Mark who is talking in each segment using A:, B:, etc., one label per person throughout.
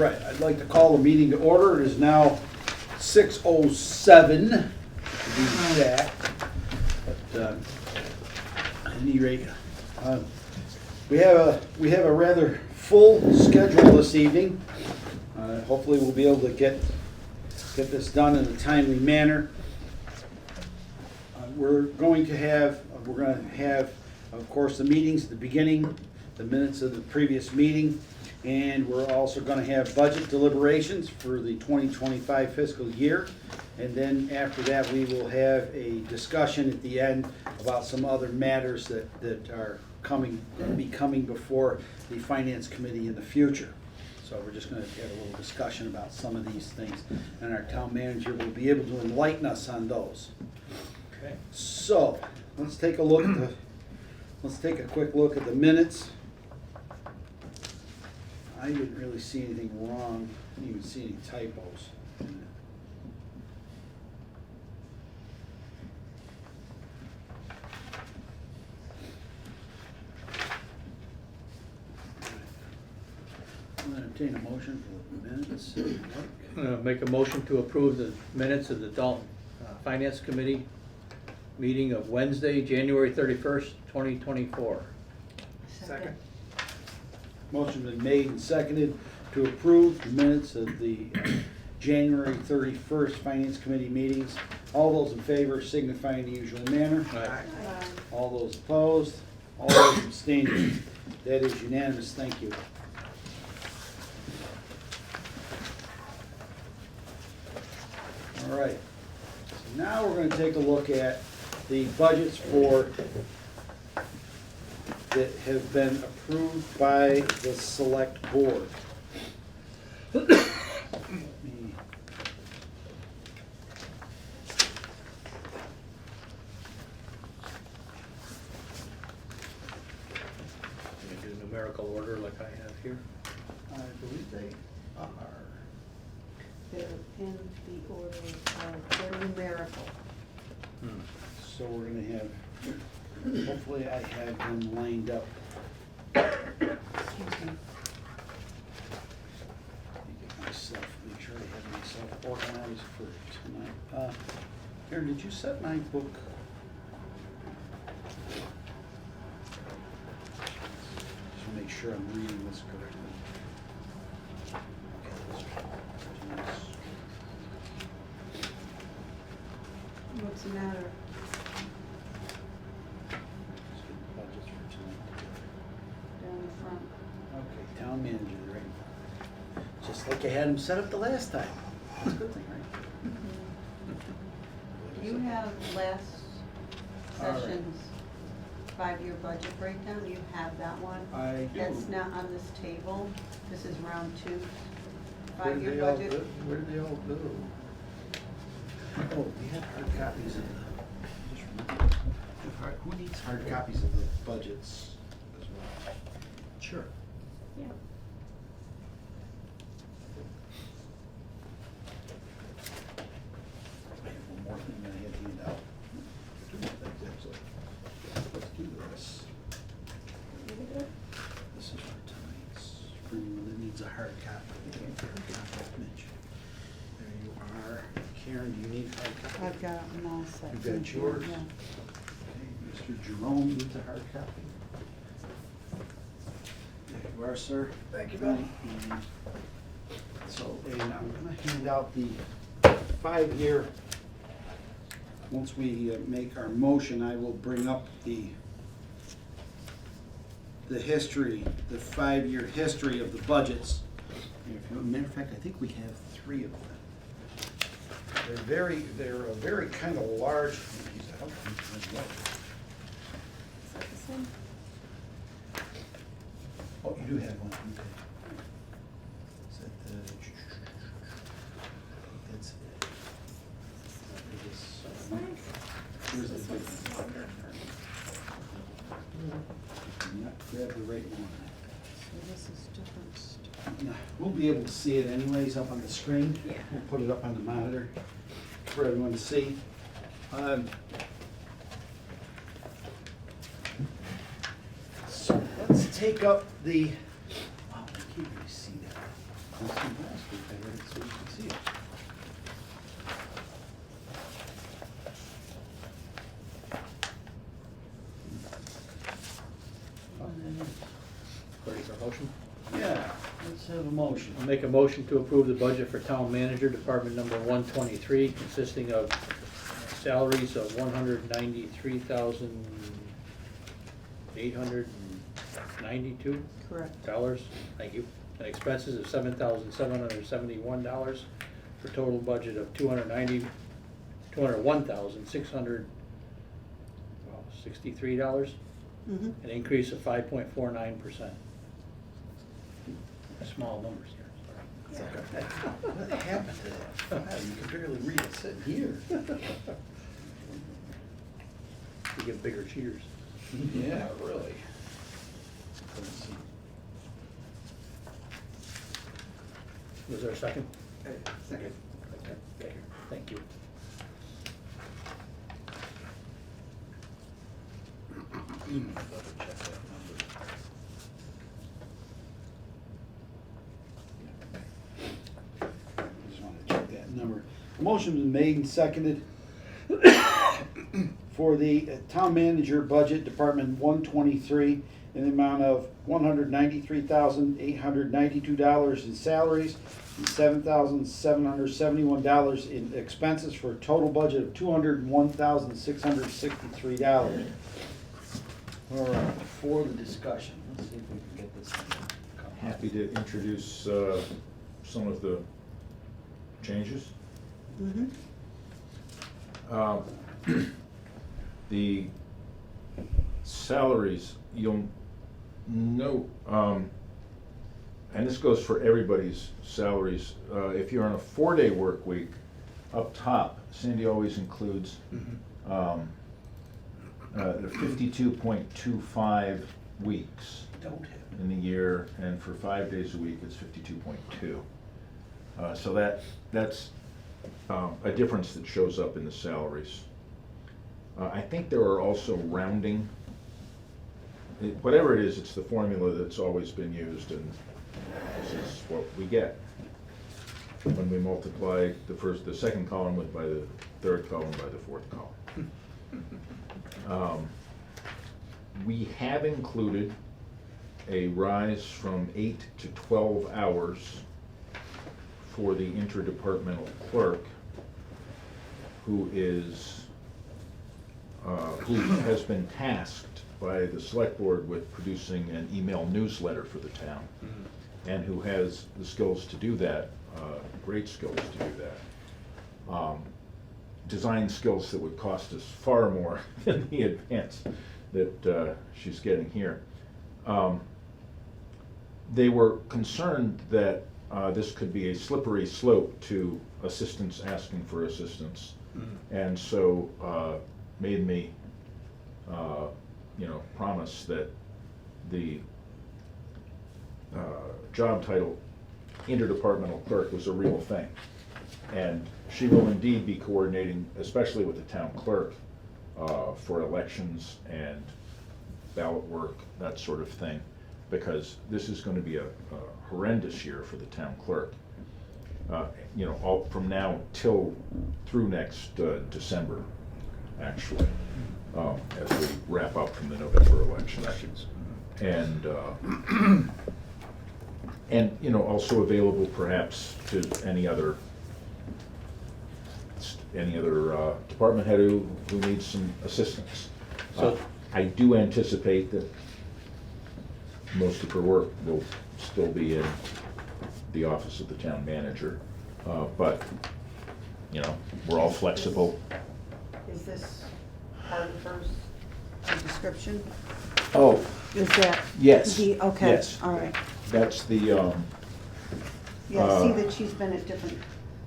A: right, I'd like to call the meeting to order. It is now 6:07 to be exact. But at any rate, we have a rather full schedule this evening. Hopefully we'll be able to get this done in a timely manner. We're going to have, of course, the meetings at the beginning, the minutes of the previous meeting, and we're also going to have budget deliberations for the 2025 fiscal year. And then after that, we will have a discussion at the end about some other matters that are be coming before the Finance Committee in the future. So we're just going to have a little discussion about some of these things, and our town manager will be able to enlighten us on those.
B: Okay.
A: So let's take a quick look at the minutes. I didn't really see anything wrong. I didn't even see any typos. I'm going to entertain a motion for the minutes.
B: I'm gonna make a motion to approve the minutes of the Dalton Finance Committee meeting of Wednesday, January 31st, 2024.
C: Second.
A: Motion been made and seconded to approve the minutes of the January 31st Finance Committee meetings. All those in favor signify in the usual manner.
B: Aye.
A: All those opposed, all those abstaining. That is unanimous. Thank you. All right. So now we're going to take a look at the budgets that have been approved by the select board.
B: Do numerical order like I have here.
A: I believe they are.
C: They're in the order of, they're numerical.
A: So we're going to have, hopefully I have them lined up.
C: Excuse me.
A: Make sure I have myself organized for tonight. Aaron, did you set my book? Just to make sure I'm reading this correctly.
C: What's the matter?
A: Budgets for tonight.
C: Down the front.
A: Okay, town manager, right in front. Just like I had him set up the last time. That's a good thing, right?
C: You have last
A: All right.
C: session's 5-year budget breakdown, you have that one?
A: I do.
C: That's not on this table, this is round 2,
A: Where did
C: 5-year
A: they all
C: budget.
A: go? Where did they all go? Oh, we had hard copies of the, just remember, who needs hard copies of the budgets as well? Sure.
C: Yeah.
A: I have one more thing that I had to hand out. Two more things, actually. Let's do this. This is for tonight's, for anyone that needs a hard copy. Mitch. There you are. Karen, do you need a hard copy?
C: I've got them all set.
A: You got yours?
C: Yeah.
A: Okay, Mr. Jerome needs a hard copy. There you are, sir. Thank you, buddy. So, and I'm gonna hand out the 5-year, once we make our motion, I will bring up the history, the 5-year history of the budgets. Matter of fact, I think we have 3 of them. They're a very kind of large. Use that up.
C: Is that the same?
A: Oh, you do have one. Okay. Is that the? That's it. Here's the big one. Not grab the right one.
C: So this is different stuff.
A: No, we'll be able to see it anyways up on the screen.
C: Yeah.
A: We'll put it up on the monitor for everyone to see. So let's take up the, wow, I can't really see that. Let's see, last week I read it so you could see it.
B: Ready for a motion?
A: Yeah, let's have a motion.
B: I'll make a motion to approve the budget for town manager, department number 123, consisting of salaries of $193,892.
C: Correct.
B: Thank you. And expenses of $7,771 for total budget of $201,663,
C: Mm-hmm.
B: an increase of 5.49%. Small numbers here, sorry.
A: What happened to that file? You can barely read it sitting here.
B: You get bigger cheers.
A: Yeah, really. Let's see.
B: Was there a second?
A: Second.
B: Okay, thank you.
A: Double check that number. Just want to check that number. A motion was made and seconded for the town manager budget, Department 123, in the amount of $193,892 in salaries and $7,771 in expenses for a total budget of $201,663. All right, for the discussion, let's see if we can get this.
D: Happy to introduce some of the changes.
C: Mm-hmm.
D: The salaries, you'll note, and this goes for everybody's salaries, if you're on a 4-day work week, up top, Cindy always includes the 52.25 weeks
A: Don't have it.
D: in the year, and for 5 days a week, it's 52.2. So that's a difference that shows up in the salaries. I think there are also rounding. Whatever it is, it's the formula that's always been used, and this is what we get when we multiply the second column by the third column by the fourth column. We have included a rise from 8 to 12 hours for the interdepartmental clerk, who has been tasked by the select board with producing an email newsletter for the town, and who has the skills to do that, great skills to do that. Design skills that would cost us far more than the advance that she's getting here. They were concerned that this could be a slippery slope to assistants asking for assistance, and so made me promise that the job title interdepartmental clerk was a real thing. And she will indeed be coordinating, especially with the town clerk, for elections and ballot work, that sort of thing, because this is going to be a horrendous year for the town clerk. All from now through next December, actually, as we wrap up from the November elections. And also available perhaps to any other department head who needs some assistance.
B: So-
D: I do anticipate that most of her work will still be in the office of the town manager, but we're all flexible.
C: Is this part of hers, the description?
D: Oh,
C: Is that?
D: yes.
C: Okay,
D: Yes.
C: all right.
D: That's the
C: Yeah, I see
D: Uh,
C: that she's been at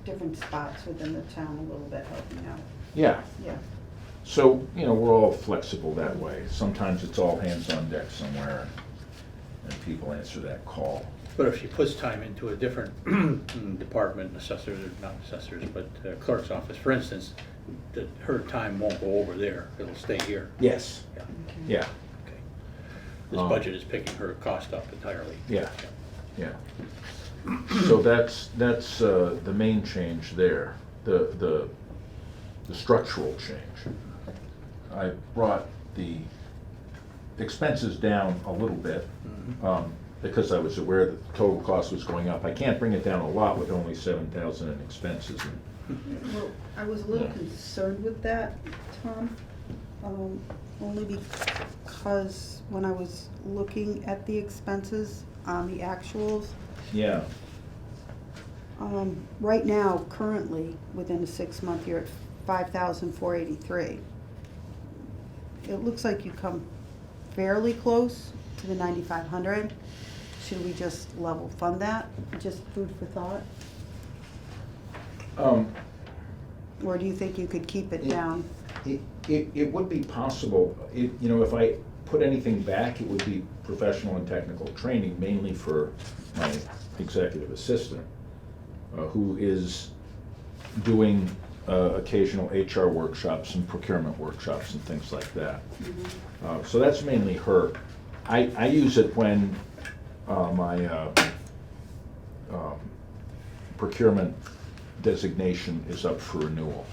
C: different spots within the town a little bit, helping out.
D: yeah.
C: Yeah.
D: So, we're all flexible that way. Sometimes it's all hands on deck somewhere, and people answer that call.
B: But if she puts time into a different department, assessors, or not assessors, but clerk's office, for instance, that her time won't go over there, it'll stay here.
D: Yes,
B: Yeah,
D: yeah,
B: okay. This
D: Um,
B: budget is picking her cost up entirely.
D: Yeah. yeah. So that's the main change there, the structural change. I brought the expenses down a little bit, because I was aware that the total cost was going up. I can't bring it down a lot with only 7,000 in expenses.
C: Well, I was a little
D: Yeah.
C: concerned with that, Tom, only because when I was looking at the expenses on the actuals,
D: Yeah,
C: right now, currently, within a 6-month, you're at 5,483. It looks like you come fairly close to the 9,500. Should we just level fund that, just food for thought? Or do you think you could keep it down?
D: it would be possible, if I put anything back, it would be professional and technical training, mainly for my executive assistant, who is doing occasional HR workshops and procurement workshops and things like that. So that's mainly her. I use it when my procurement designation is up for renewal.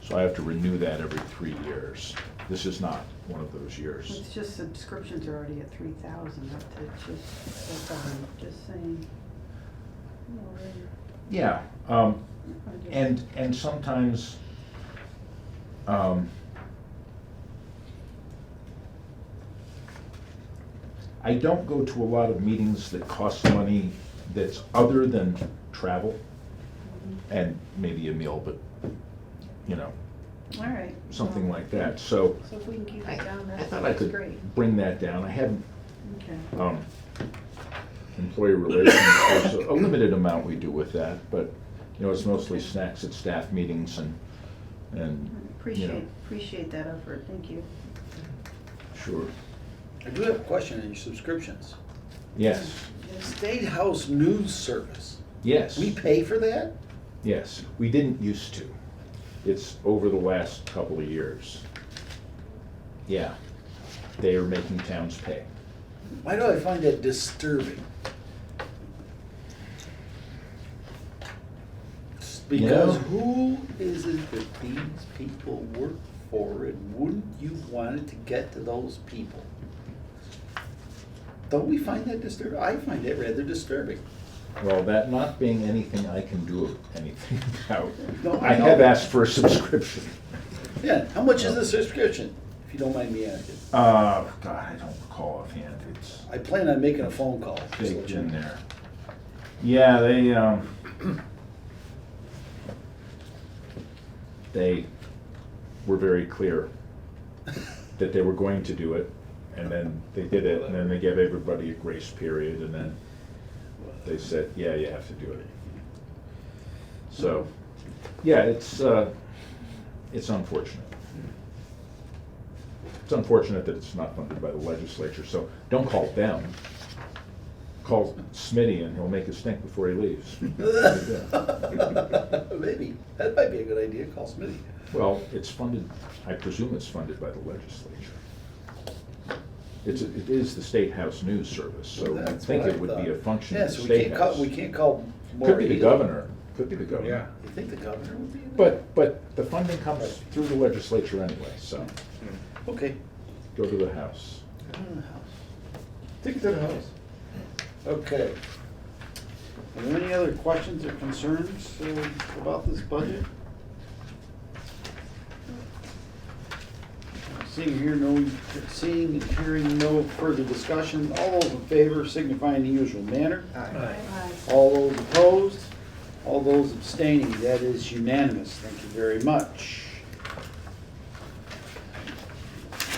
D: So I have to renew that every 3 years. This is not one of those years.
C: It's just subscriptions are already at 3,000, that's all I'm just saying.
D: Yeah, and sometimes, I don't go to a lot of meetings that cost money that's other than travel and maybe a meal, but,
C: All right.
D: something
C: well,
D: like that. So
C: So if we can keep it down,
D: I
C: that's
D: thought I
C: great.
D: could bring that down. I haven't,
C: Okay.
D: employee relations, there's a limited amount we do with that, but, it's mostly snacks at staff meetings and,
C: Appreciate that effort, thank you.
D: sure.
A: I do have a question on your subscriptions.
D: Yes,
A: State House News Service,
D: yes.
A: we pay for that?
D: Yes, we didn't used to. It's over the last couple of years. Yeah, they are making towns pay.
A: Why do I find that disturbing? Because
D: Yeah.
A: who is it that these people work for, and wouldn't you want it to get to those people? Don't we find that disturbing? I find that rather disturbing.
D: Well, that not being anything I can do anything about,
A: No,
D: I
A: I know.
D: have asked for a subscription.
A: Yeah, how much is the subscription, if you don't mind me asking?
D: God, I don't recall offhand, it's
A: I plan on making a phone call. just to let
D: baked
A: you
D: in
A: know.
D: there. Yeah, they were very clear that they were going to do it, and then they did it, and then they gave everybody a grace period, and then they said, yeah, you have to do it. So, yeah, it's unfortunate. It's unfortunate that it's not funded by the legislature, so don't call them. Call Smitty and he'll make a stink before he leaves.
A: Maybe, that might be a good idea, call Smitty.
D: Well, it's funded, I presume it's funded by the legislature. It is the State House News Service, so I
A: That's
D: think
A: what I
D: it would be a
A: thought.
D: function
A: Yeah,
D: of the
A: so
D: State House.
A: we can't call
D: Could
A: Maureen.
D: be the governor, could be the governor.
B: Yeah.
A: You think the governor would be in there?
D: But the funding comes through the legislature anyway, so
A: Okay.
D: go to the House.
A: Take it to the house. Okay. Are there any other questions or concerns about this budget? Seeing and hearing no further discussion, all those in favor signify in the usual manner.
B: Aye.
A: All those opposed, all those abstaining, that is unanimous. Thank you very much.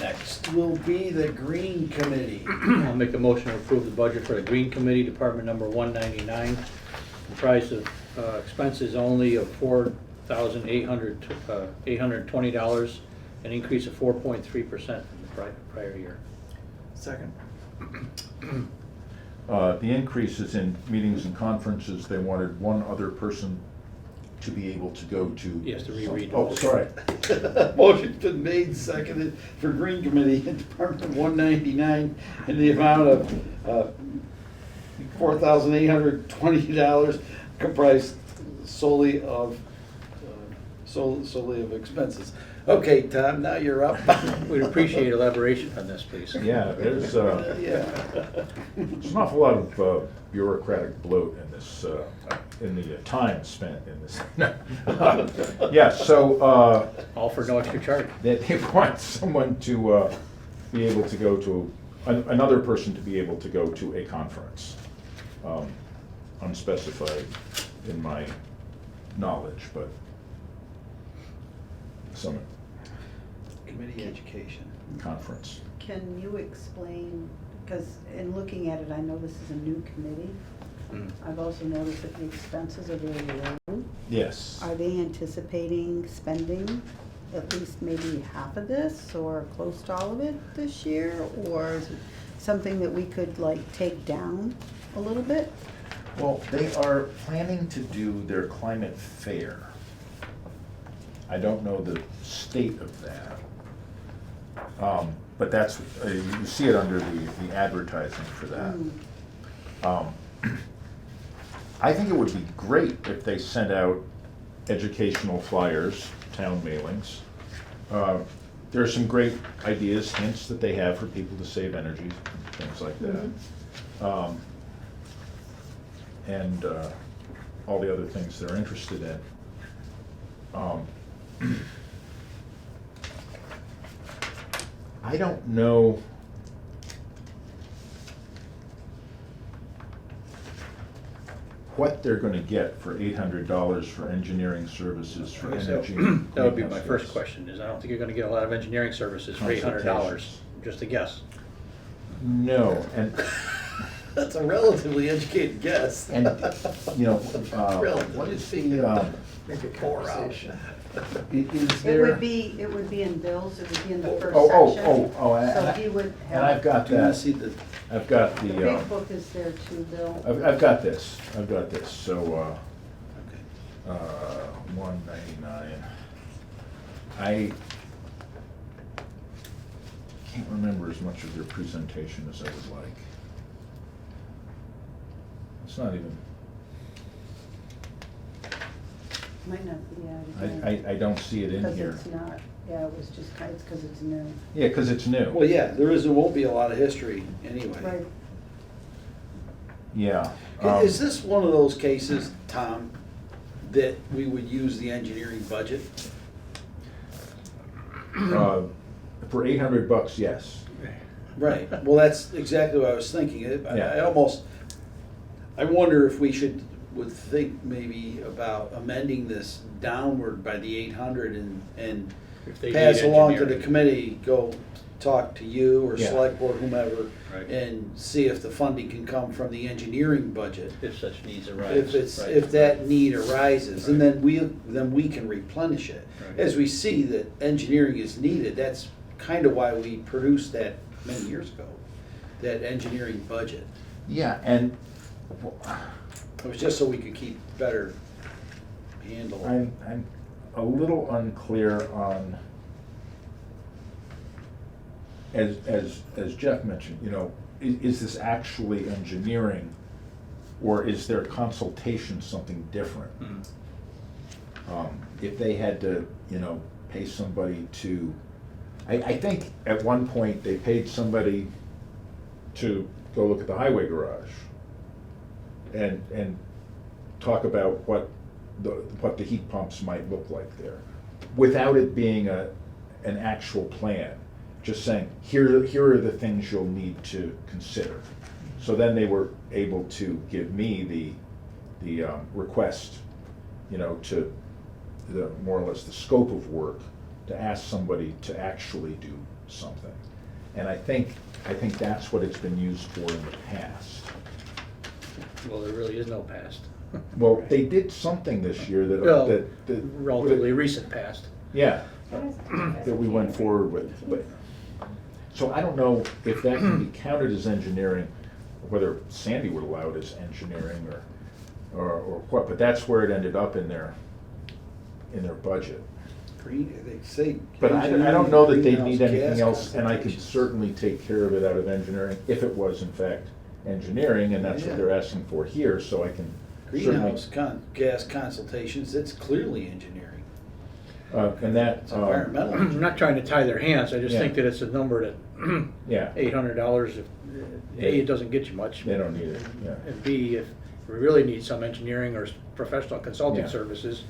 A: Next will be the Green Committee.
B: I'll make a motion to approve the budget for the Green Committee, Department number 199, comprised of expenses only of $4,820, an increase of 4.3% from the prior year.
E: Second.
D: The increase is in meetings and conferences. They wanted one other person to be able to go to.
B: Yes, to reread.
D: Oh, sorry.
A: Motion's been made, seconded for Green Committee in Department 199 in the amount of $4,820 comprised solely of expenses. Okay, Tom, now you're up.
B: We'd appreciate elaboration on this, please.
D: Yeah, there's
A: Yeah.
D: an awful lot of bureaucratic bloat in this, in the time spent in this. Yeah, so
B: All for no extra charge.
D: they want someone to be able to go to, another person to be able to go to a conference. Unspecified in my knowledge, but some
A: Committee Education.
D: conference.
C: Can you explain, because in looking at it, I know this is a new committee. I've also noticed that the expenses are very low.
D: Yes.
C: Are they anticipating spending at least maybe half of this or close to all of it this year? Or is it something that we could like take down a little bit?
D: Well, they are planning to do their climate fair. I don't know the state of that. But that's, you see it under the advertising for that. I think it would be great if they sent out educational flyers, town mailings. There are some great ideas, hints that they have for people to save energy, things like that. And all the other things they're interested in. I don't know what they're gonna get for $800 for engineering services for energy.
B: That would be my first question, is I don't think you're gonna get a lot of engineering services for $800,
D: Consultations.
B: just a guess.
D: No, and,
A: That's a relatively educated guess.
D: and, you know, what is the,
A: Pour out.
D: is
C: It
D: there?
C: would be in bills, it would be in the first
D: Oh,
C: section.
D: oh, and
C: So he would
D: and I've
C: have,
D: got
A: Do you want to
D: that,
A: see the,
D: I've got
C: the
D: the,
C: big book is there too, Bill.
D: I've got this, so,
A: okay.
D: 199. I can't remember as much of their presentation as I would like. It's not even,
C: Might not be, yeah.
D: I don't see it in here.
C: Because it's not, yeah, it was just, it's because it's new.
D: Yeah, because it's new.
A: Well, yeah, there won't be a lot of history anyway.
C: Right.
D: Yeah.
A: Is this one of those cases, Tom, that we would use the engineering budget?
D: For $800, yes.
A: Right, well, that's exactly what I was thinking.
D: Yeah.
A: I wonder if we would think maybe about amending this downward by the 800 and
B: If they
A: pass
B: need
A: along to the
B: engineering.
A: committee, go talk to you or
D: Yeah.
A: select board, whomever,
B: Right.
A: and see if the funding can come from the engineering budget.
B: If such needs arise. right.
A: If that need arises, and
B: Right.
A: then we can replenish it.
B: Right.
A: As we see that engineering is needed, that's kind of why we produced that many years ago, that engineering budget.
D: Yeah, and
A: It was just so we could keep better handle.
D: I'm a little unclear on, as Jeff mentioned, you know, is this actually engineering, or is their consultation something different? If they had to, you know, pay somebody to, I think at one point they paid somebody to go look at the highway garage and talk about what the heat pumps might look like there, without it being an actual plan. Just saying, here are the things you'll need to consider. So then they were able to give me the request, you know, to more or less the scope of work, to ask somebody to actually do something. And I think that's what it's been used for in the past.
B: Well, there really is no past.
D: Well, they did something this year
B: Well,
D: that
B: Relatively recent past.
D: yeah, that we went forward with. But so I don't know if that can be counted as engineering, whether Sandy would allow it as engineering or what, but that's where it ended up in their budget.
A: Green, they say.
D: But I don't know that they'd need
A: greenhouse
D: anything
A: gas
D: else, and I could
A: concentrations.
D: certainly take care of it out of engineering if it was in fact engineering, and that's
A: Yeah.
D: what they're asking for here, so I can certainly.
A: Greenhouse gas consultations, it's clearly engineering.
D: And that,
A: It's environmental.
B: I'm not trying to tie their hands, I just
D: Yeah.
B: think that it's a number that,
D: yeah,
B: $800, if, A, it doesn't get you much.
D: they don't need it, yeah.
B: And B, if we really need some engineering or professional consulting
D: Yeah.
B: services,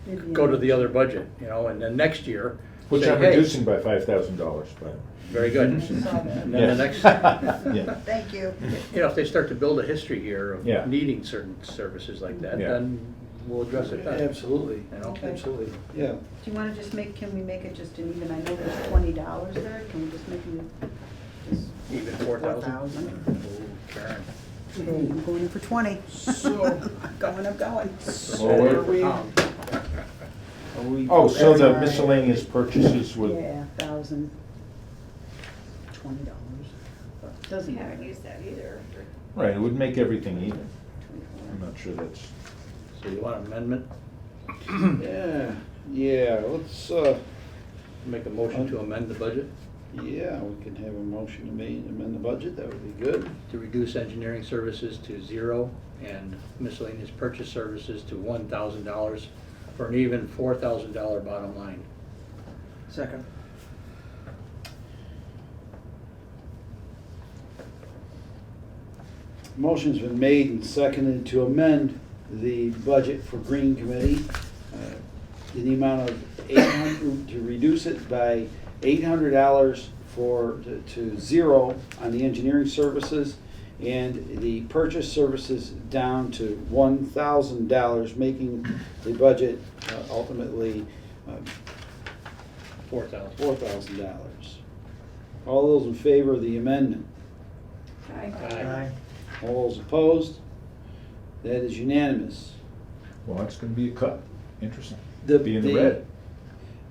C: Maybe
B: go to
C: in-
B: the other budget, you know, and then next year.
D: Which
B: say,
D: I'm
B: hey,
D: reducing by $5,000, but.
B: Very good.
C: I saw that.
B: And then the next,
D: Yeah.
C: Thank you.
B: you know, if they start to build a history here
D: Yeah.
B: of needing certain services like that,
D: Yeah.
B: then we'll address it then.
A: Absolutely,
B: You know?
C: Okay.
A: absolutely, yeah.
C: Do you wanna just make, can we make it just an even, I know there's $20 there, can we just make it just
B: Even 4,000?
C: 4,000?
B: Oh, Karen.
C: Hey, I'm going in for 20.
A: So-
C: I'm going.
A: So where are we?
D: Oh, so the miscellaneous purchases would,
C: Yeah, $1,020. Doesn't
E: We haven't
C: matter.
E: used that either.
D: right, it would make everything even. I'm not sure that's,
B: So you want an amendment?
A: Yeah, let's,
B: Make a motion to amend the budget
A: yeah, we can have a motion to amend the budget, that would be good.
B: to reduce engineering services to 0 and miscellaneous purchase services to $1,000 for an even $4,000 bottom line.
F: Second.
A: Motion's been made and seconded to amend the budget for Green Committee in the amount of to reduce it by $800 to 0 on the engineering services, and the purchase services down to $1,000, making the budget ultimately
B: $4,000.
A: $4,000. All those in favor of the amendment?
E: Aye.
B: Aye.
A: All those opposed? That is unanimous.
D: well, that's gonna be a cut. Interesting.
A: The-
D: Be in the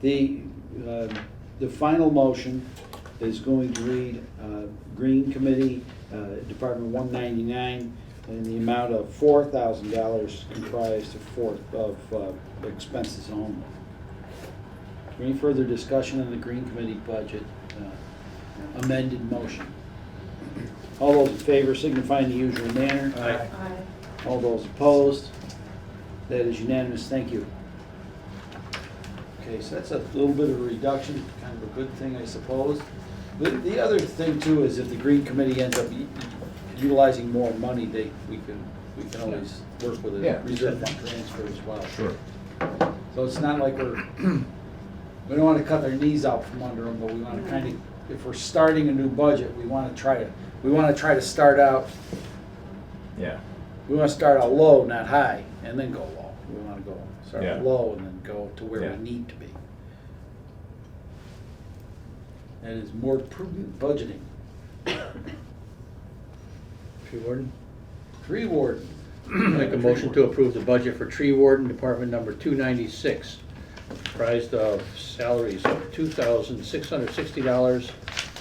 A: the-
D: red.
A: The final motion is going to read, Green Committee, Department 199, in the amount of $4,000 comprised of expenses only. Is there any further discussion on the Green Committee budget amended motion? All those in favor signify in the usual manner.
B: Aye.
C: Aye.
A: All those opposed? That is unanimous, thank you. Okay, so that's a little bit of a reduction, kind of a good thing, I suppose. The other thing too is if the Green Committee ends up utilizing more money, we can always work with
D: Yeah.
A: a reserve fund transfer as well.
D: Sure.
A: So it's not like we don't wanna cut their knees out from under them, but we wanna kind of, if we're starting a new budget, we wanna try to start out,
D: Yeah,
A: we wanna start out low, not high, and then go low. We wanna start
D: Yeah.
A: out low and then go to where
D: Yeah.
A: we need to be. That is more prudent budgeting.
B: Tree warden?
A: Tree warden.
B: Make a motion to approve the budget for tree warden, department number 296, comprised of salaries of $2,660,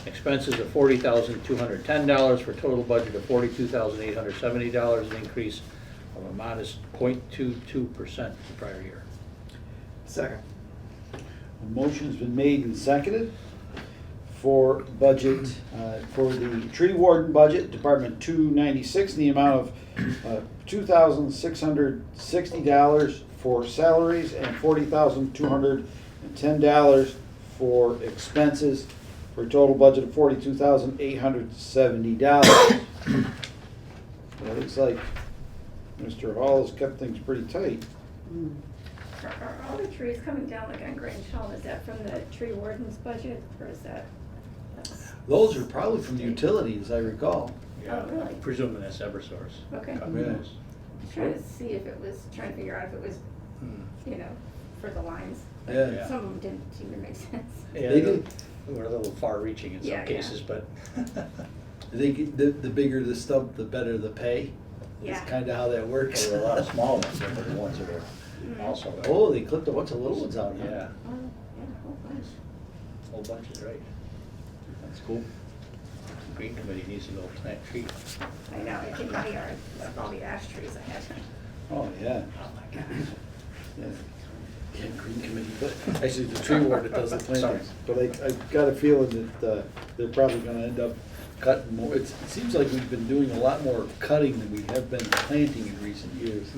B: expenses of $40,210, for a total budget of $42,870, an increase of a modest 0.22% the prior year.
F: Second.
A: A motion's been made and seconded for budget, for the tree warden budget, Department 296, in the amount of $2,660 for salaries and $40,210 for expenses, for a total budget of $42,870. It looks like Mr. Hall has kept things pretty tight.
C: Mm.
E: Are all the trees coming down like on Grange Hall, is that from the tree warden's budget, or is that?
A: Those are probably from the utilities, as I recall.
E: Oh, really?
B: Presuming that's Eversource.
E: Okay.
B: God
A: Yeah.
B: knows.
E: Trying to see if it was, trying to figure out if it was, you know, for the lines.
A: Yeah.
E: Some of them didn't seem to make sense.
B: Yeah,
A: They did.
B: we're a little far-reaching in some
E: Yeah, yeah.
B: cases, but
A: They get, the bigger the stub, the better the pay.
E: Yeah.
A: That's kind of how that works.
B: there were a lot of small ones, but the ones that are
E: Mm.
B: also.
A: Oh, they clipped a bunch of little ones out, huh?
B: Yeah,
E: Oh, yeah, a whole bunch.
B: whole bunch is right.
A: That's cool.
B: Green Committee needs to go plant trees.
E: I know, it's in my yard, with all the ash trees I had.
A: Oh, yeah.
B: Oh, my gosh.
A: Yeah, Yeah, Green Committee, but actually the tree warden that does the
B: Sorry.
A: plantings. But I got a feeling that they're probably gonna end up cutting more, it seems like we've been doing a lot more cutting than we have been planting in recent years.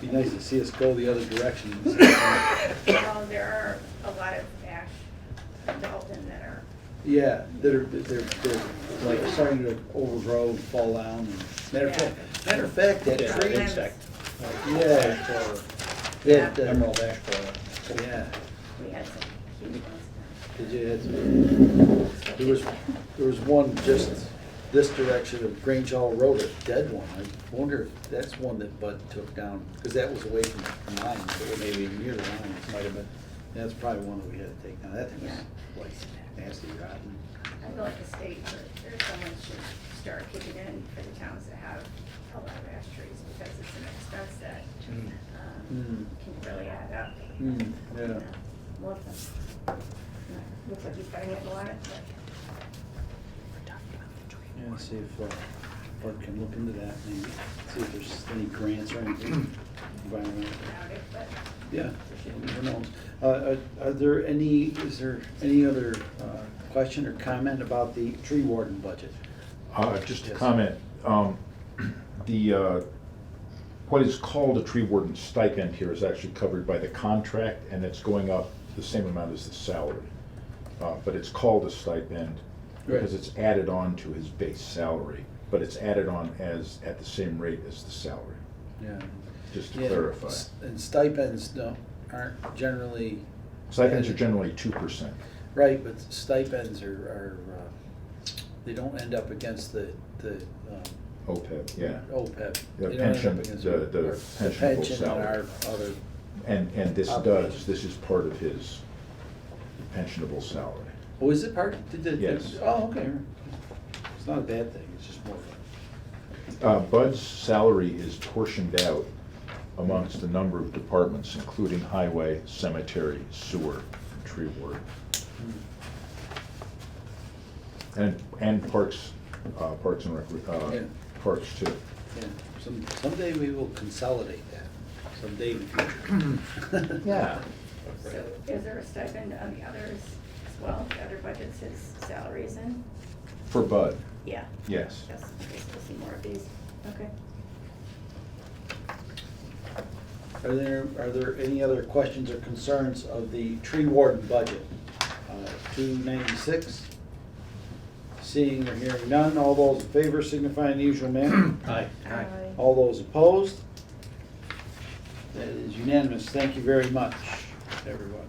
A: Be nice to see us go the other direction.
E: Well, there are a lot of ash in Dalton that are,
A: Yeah, they're like starting to overgrow and fall down. Matter of fact, that
B: Yeah,
A: tree,
B: insect.
A: yeah, that,
B: Emerald ash borer.
A: yeah.
E: we had some huge ones.
A: Did you have there was one just this direction of Grange Hall Road, a dead one. I wonder if that's one that Bud took down, because that was away from the line, so it may be near the line.
B: Might have been.
A: That's probably one that we had to take down. That thing was like nasty rotten.
E: I feel like the state or someone should start kicking in for the towns that have a lot of ash trees, because it's an expense that,
A: Mm.
E: can really add up.
A: Yeah.
E: Love them. Looks like he's got a handle on it, but.
A: Yeah, see if Bud can look into that, maybe, see if there's any grants or anything. Environmental.
E: About it, but
A: Yeah, who knows? Is there any other question or comment about the tree warden budget?
D: Just a
A: Yes.
D: comment, what is called a tree warden stipend here is actually covered by the contract, and it's going up the same amount as the salary. But it's called a stipend because
A: Right.
D: it's added on to his base salary, but it's added on at the same rate as the salary,
A: Yeah.
D: just to
A: Yeah,
D: clarify.
A: And stipends aren't generally.
D: Stipends are generally 2%.
A: Right, but stipends are they don't end up against the
D: OPEB, yeah.
A: OPEB.
D: The
A: They don't end
D: pension,
A: up against
D: the
A: our
D: pensionable
A: pension and
D: salary.
A: our other.
D: And this
A: Obligations.
D: this is part of his pensionable salary.
A: Oh, is it part?
D: Yes.
A: Oh, okay. It's not a bad thing, it's just more fun.
D: Bud's salary is portioned out amongst a number of departments, including highway, cemetery, sewer, and tree warden. And parks, parks and
A: Yeah.
D: parks too.
A: Yeah, someday we will consolidate that, someday in the future.
D: Yeah.
E: So is there a stipend on the others as well, the other budgets, his salaries in?
D: For Bud,
E: Yeah.
D: yes.
E: Yes, I guess we'll see more of these. Okay.
A: Are there any other questions or concerns of the tree warden budget? 296. Seeing or hearing none, all those in favor signify in the usual manner.
B: Aye.
A: All those opposed? That is unanimous. Thank you very much, everyone.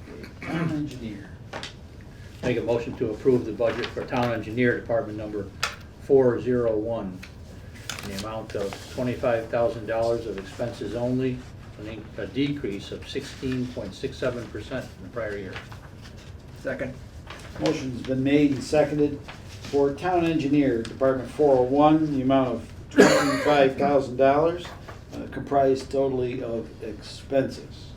A: Okay, Town engineer.
B: Make a motion to approve the budget for town engineer department number 401 in the amount of $25,000 of expenses only, a decrease of 16.67% from the prior year.
F: Second.
A: Motion's been made and seconded for town engineer, Department 401, the amount of $25,000, comprised totally of expenses.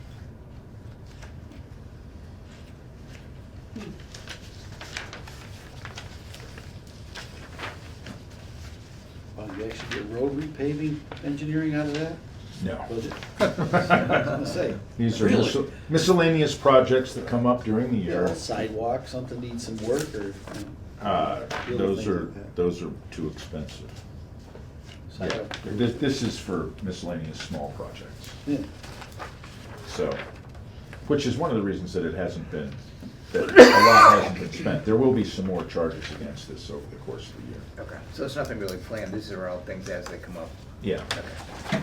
A: Wow, you actually get road repaving engineering out of that?
D: No.
A: Was it? I was gonna say.
D: These are
A: Really?
D: miscellaneous projects that come up during the year.
A: Yeah, sidewalk, something needs some work, or, little
D: Those
A: things
D: are,
A: like that.
D: those are too expensive. Yeah,
A: sidewalk.
D: this is for miscellaneous small projects,
A: Yeah.
D: so, which is one of the reasons that it hasn't been, that a lot hasn't been spent. There will be some more charges against this over the course of the year.
F: Okay, so it's nothing really planned, these are all things as they come up.
D: Yeah.
F: Okay.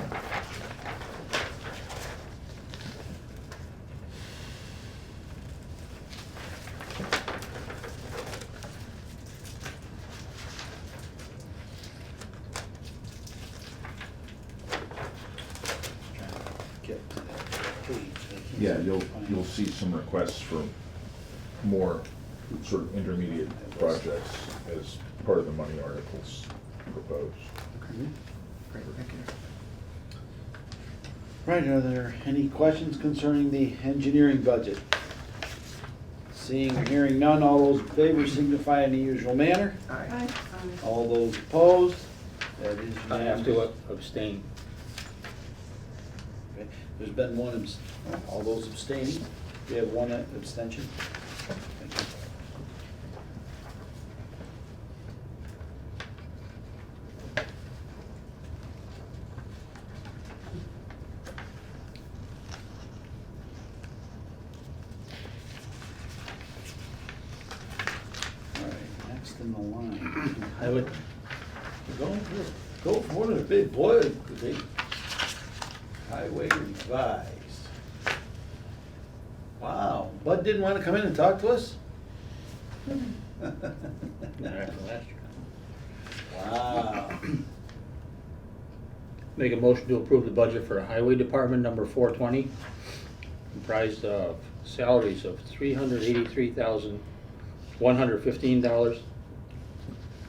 A: Get to that page. I can't
D: Yeah,
A: seem to
D: you'll
A: find it.
D: see some requests for more sort of intermediate projects as part of the money articles proposed.
A: Mhm.
F: Great, thank you.
A: Right, are there any questions concerning the engineering budget? Seeing or hearing none, all those in favor signify in the usual manner.
F: Aye.
A: All those opposed, that is
B: I have
A: unanimous.
B: to abstain.
A: Okay, there's been one, all those abstaining, we have one abstention. Thank in the line.
B: I would,
G: Go for one of the big boys, they highway revised.
A: Wow, Bud didn't want to come in and talk to us?
B: not after last year.
A: Wow.
B: Make a motion to approve the budget for Highway Department number 420, comprised of salaries of $383,115,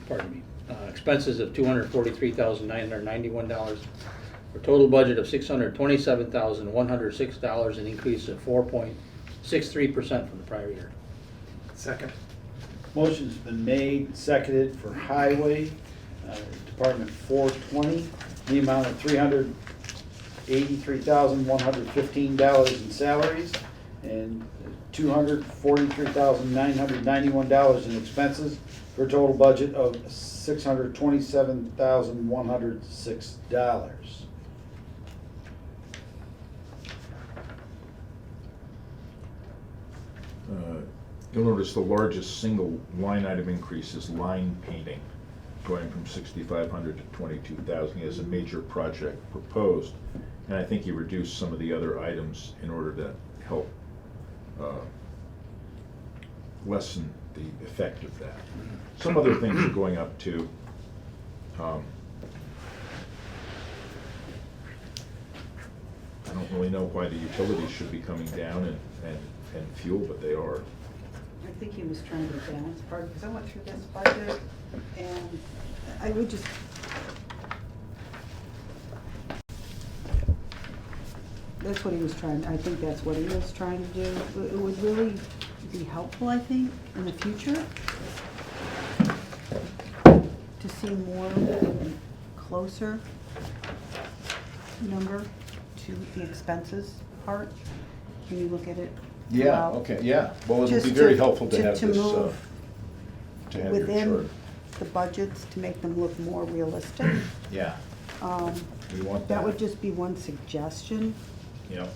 B: pardon me, expenses of $243,991, for a total budget of $627,106, an increase of 4.63% from the prior year.
F: Second.
A: Motion's been made, seconded for Highway Department 420, the amount of $383,115 in salaries and $243,991 in expenses, for a total budget of $627,106.
D: You'll notice the largest single line item increase is line painting, going from 6,500 to 22,000. He has a major project proposed, and I think he reduced some of the other items in order to help lessen the effect of that. Some other things are going up too. I don't really know why the utilities should be coming down and fuel, but they are.
C: I think he was trying to balance part, because I went through this budget, and I would just, that's what he was trying, I think that's what he was trying to do. It would really be helpful, I think, in the future, to see more closer number to the expenses part, when you look at it.
D: Yeah,
C: throughout.
D: okay, yeah. Well, it would
C: Just
D: be very helpful to have this,
C: move
D: to have your chart.
C: within the budgets to make them look more realistic.
D: Yeah, we want
C: That
D: that.
C: would just be one suggestion
D: Yeah.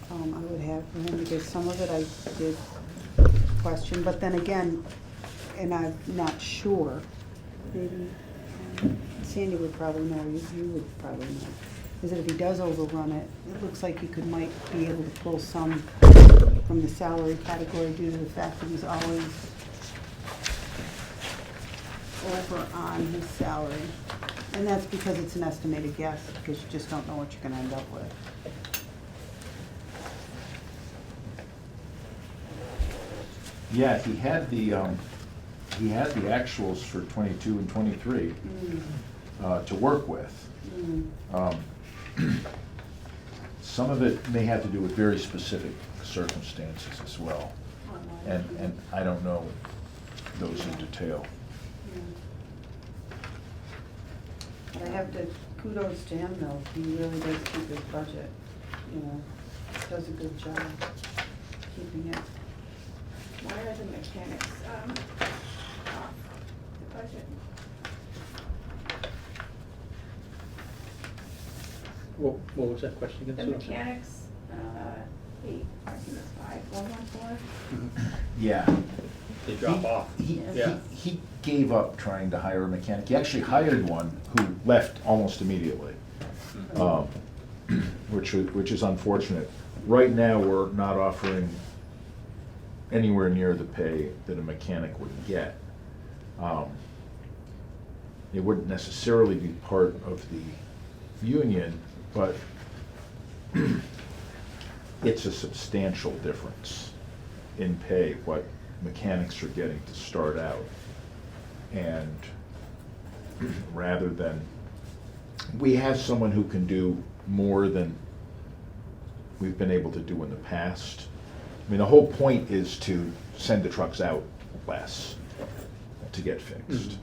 C: I would have for him, because some of it I did question, but then again, and I'm not sure, maybe Sandy would probably know, you would probably know, is that if he does overrun it, it looks like he might be able to pull some from the salary category due to the fact that he's always over on his salary. And that's because it's an estimated guess, because you just don't know what you're gonna end up with.
D: Yeah, he had the actuals for 22 and 23 to work with. Some of it may have to do with very specific circumstances as well, and I don't know those in detail.
C: But I have to, kudos to him though, he really does keep his budget, does a good job keeping it.
E: Why are the mechanics, off the budget?
B: What was that question again?
E: The
B: Sue?
E: mechanics, 5114.
D: Yeah.
B: They drop off. Yeah.
D: He gave up trying to hire a mechanic. He actually hired one who left almost immediately, which is unfortunate. Right now, we're not offering anywhere near the pay that a mechanic would get. It wouldn't necessarily be part of the union, but it's a substantial difference in pay, what mechanics are getting to start out. And rather than, we have someone who can do more than we've been able to do in the past. I mean, the whole point is to send the trucks out less to get fixed.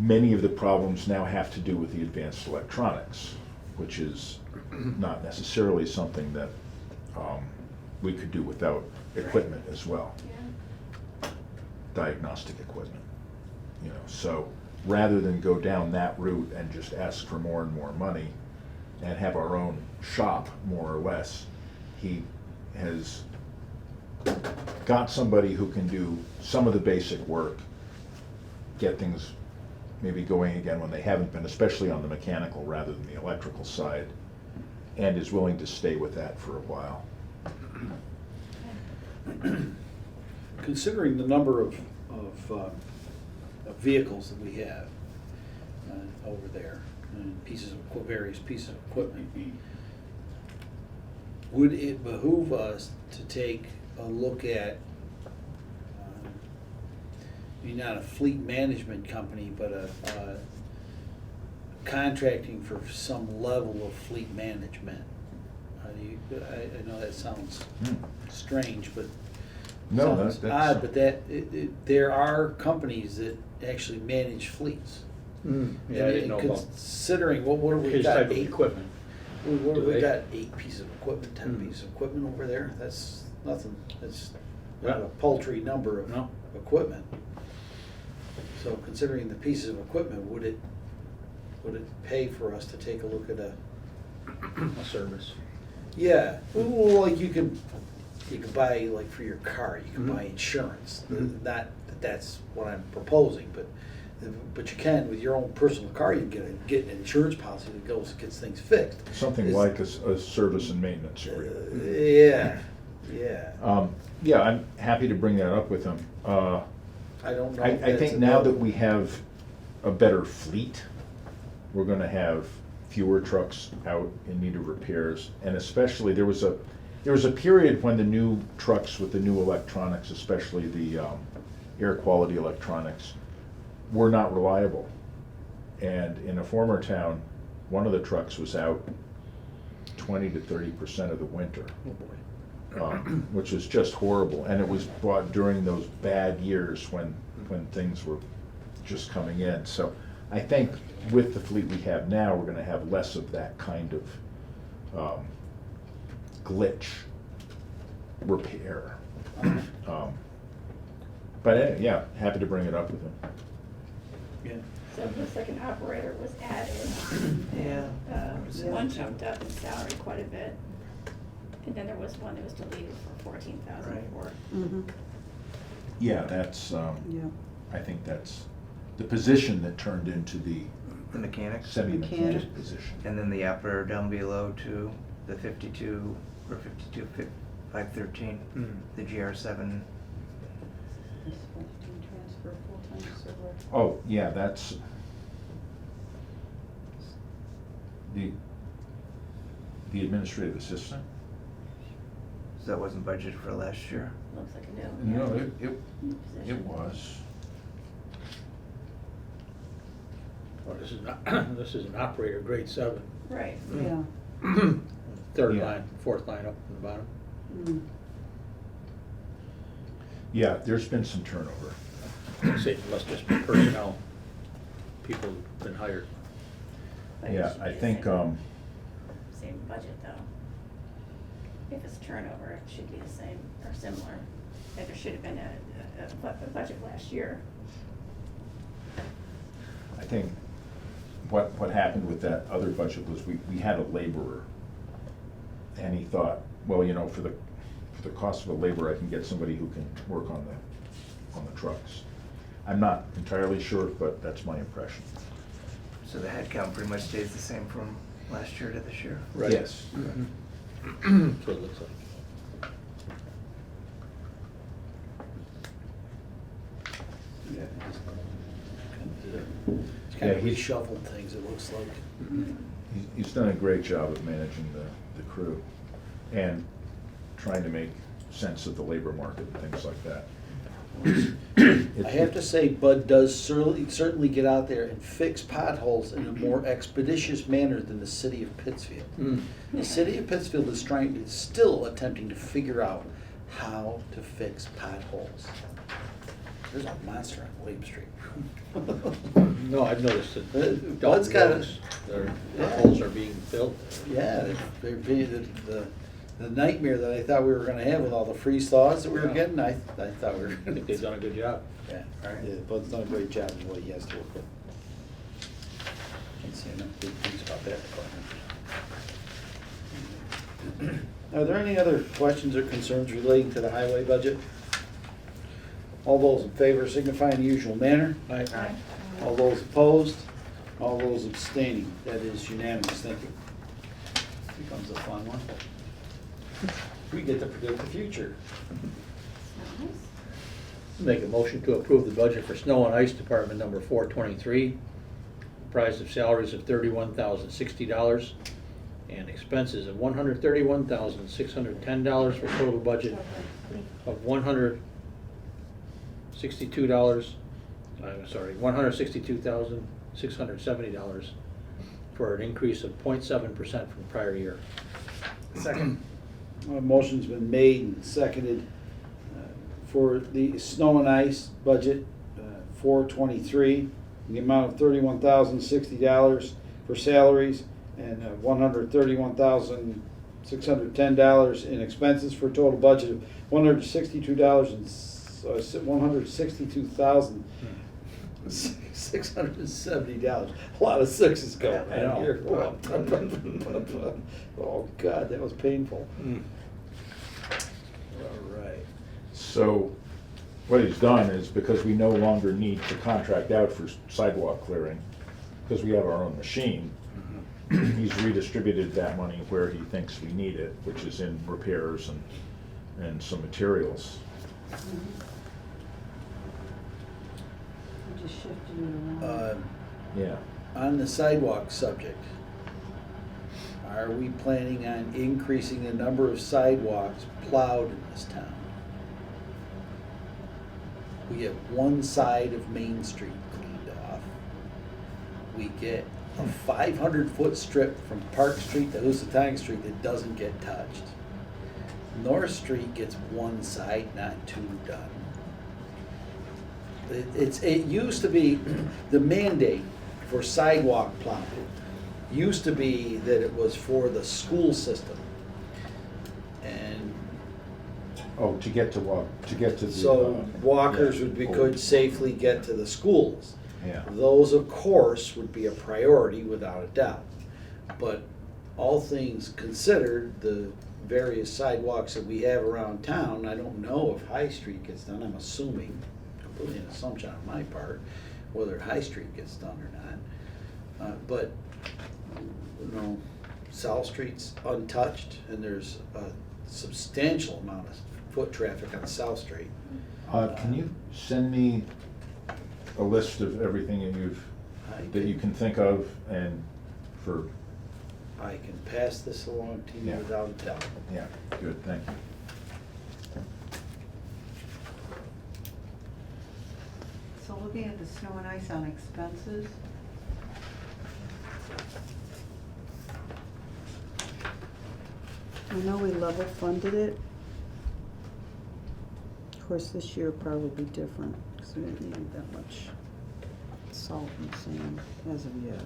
D: Many of the problems now have to do with the advanced electronics, which is not necessarily something that we could do without equipment as well,
E: Yeah.
D: diagnostic equipment. So rather than go down that route and just ask for more and more money and have our own shop, more or less, he has got somebody who can do some of the basic work, get things maybe going again when they haven't been, especially on the mechanical rather than the electrical side, and is willing to stay with that for a while.
A: Considering the number of vehicles that we have over there, and various pieces of equipment, would it behoove us to take a look at, maybe not a fleet management company, but a contracting for some level of fleet management? I know that sounds strange, but
D: No,
A: sounds
D: that's.
A: odd, but there are companies that actually manage fleets.
B: Yeah, I didn't know about
A: Considering, what have we
B: his
A: got?
B: type of
A: 8
B: equipment.
A: What
B: Do
A: have we
B: they?
A: got, 8 pieces of equipment, 10 pieces of equipment over there? That's nothing, that's not a paltry number of
B: No.
A: equipment. So considering the pieces of equipment, would it pay for us to take a look at a,
B: A service.
A: yeah, well, like you can buy, like for your car, you can buy insurance.
B: Mhm.
A: Not that that's what I'm proposing, but you can, with your own personal car, you can get an insurance policy that gets things fixed.
D: Something
A: Is-
D: like a service and maintenance agreement.
A: Yeah, yeah.
D: Yeah, I'm happy to bring that up with him.
A: I don't know.
D: I
A: if that's
D: think now that
A: available.
D: we have a better fleet, we're gonna have fewer trucks out in need of repairs. And especially, there was a period when the new trucks with the new electronics, especially the air quality electronics, were not reliable. And in a former town, one of the trucks was out 20 to 30% of the winter.
B: Oh, boy.
D: Which was just horrible, and it was bought during those bad years when things were just coming in. So I think with the fleet we have now, we're gonna have less of that kind of glitch repair. But yeah, happy to bring it up with him.
A: Yeah.
E: So the second operator was added.
F: Yeah.
E: One jumped up in salary quite a bit. And then there was one that was deleted for 14,000
F: Right.
E: for.
C: Mm-hmm,
D: Yeah, that's,
C: yeah.
D: I think that's the position that turned into the
F: The mechanics.
D: semi-mechanic
C: Mechanic.
D: position.
F: And then the operator down below to the 52, or 513,
B: Mm.
F: the GR7.
C: Transfer full-time server.
D: Oh, yeah, that's the administrative assistant?
F: So that wasn't budgeted for last year.
E: Looks like a new.
D: No,
E: yeah,
D: it
E: position.
D: was.
B: Well, this is an operator, grade 7.
E: Right.
C: Yeah.
B: Third
D: Yeah.
B: line, fourth line up from the bottom.
C: Mm.
D: Yeah, there's been some turnover.
B: Say it must just be personnel, people who've been hired.
E: But it
D: Yeah,
E: should
D: I
E: be the
D: think,
E: Same budget though. If it's turnover, it should be the same or similar. Like there should have been a budget last year.
D: I think what happened with that other budget was we had a laborer. And he thought, well, you know, for the cost of a laborer, I can get somebody who can work on the trucks. I'm not entirely sure, but that's my impression.
F: So the head count pretty much stays the same from last year to this year.
B: Right.
D: Yes.
B: That's what it looks like.
A: Yeah, it's
D: Yeah,
A: kind of
D: he's-
A: reshuffled things, it looks like.
D: He's done a great job of managing the crew and trying to make sense of the labor market and things like that.
A: I have to say, Bud does certainly get out there and fix potholes in a more expeditious manner than the city of Pittsfield.
B: Mm.
A: The city of Pittsfield is still attempting to figure out how to fix potholes. There's a monster on William Street.
B: No, I've noticed that
A: Bud's
B: Dalton
A: got
B: roads, their potholes are being filled.
A: Yeah, they're being, the nightmare that I thought we were gonna have with all the freeze thaws that we were
B: Yeah.
A: getting, I thought we were
B: I
A: gonna.
B: think they've done a good job.
A: Yeah, yeah, Bud's done a great job in what he has to work with. Can't say enough good things about that department. Are there any other questions or concerns relating to the highway budget? All those in favor signify in the usual manner.
B: Aye.
A: All those opposed, all those abstaining, that is unanimous, thank you. Becomes a fun one. We get to predict the future.
E: Nice.
B: Make a motion to approve the budget for Snow and Ice Department number 423, comprised of salaries of $31,060 and expenses of $131,610 for a total budget of $162,670 for an increase of 0.7% from prior year.
A: Second. Motion's been made and seconded for the snow and ice budget, 423, in the amount of $31,060 for salaries and $131,610 in expenses for a total budget of $162,670. A lot of sixes going
B: I know.
A: on here. Oh, God, that was painful. All right.
D: So what he's done is, because we no longer need to contract out for sidewalk clearing, because we have our own machine, he's redistributed that money where he thinks we need it, which is in repairs and some materials.
C: I just shifted it around.
D: Yeah.
A: On the sidewalk subject, are we planning on increasing the number of sidewalks plowed in this town? We have one side of Main Street cleaned off. We get a 500-foot strip from Park Street to Housatonic Street that doesn't get touched. North Street gets one side, not two done. It used to be, the mandate for sidewalk plowing used to be that it was for the school system. And
D: Oh, to get to the.
A: so walkers
D: yeah.
A: could safely get to the schools.
D: Yeah.
A: Those, of course, would be a priority without a doubt. But all things considered, the various sidewalks that we have around town, I don't know if High Street gets done, I'm assuming, completely an assumption on my part, whether High Street gets done or not. But, you know, South Street's untouched, and there's a substantial amount of foot traffic on South Street.
D: Can you send me a list of everything that you can think of, and for,
A: I can pass this along to you
D: Yeah.
A: without a doubt.
D: yeah, good, thank you.
C: So looking at the snow and ice on expenses. I know we level funded it. Of course, this year will probably be different, because we didn't need that much salt and sand as of yet.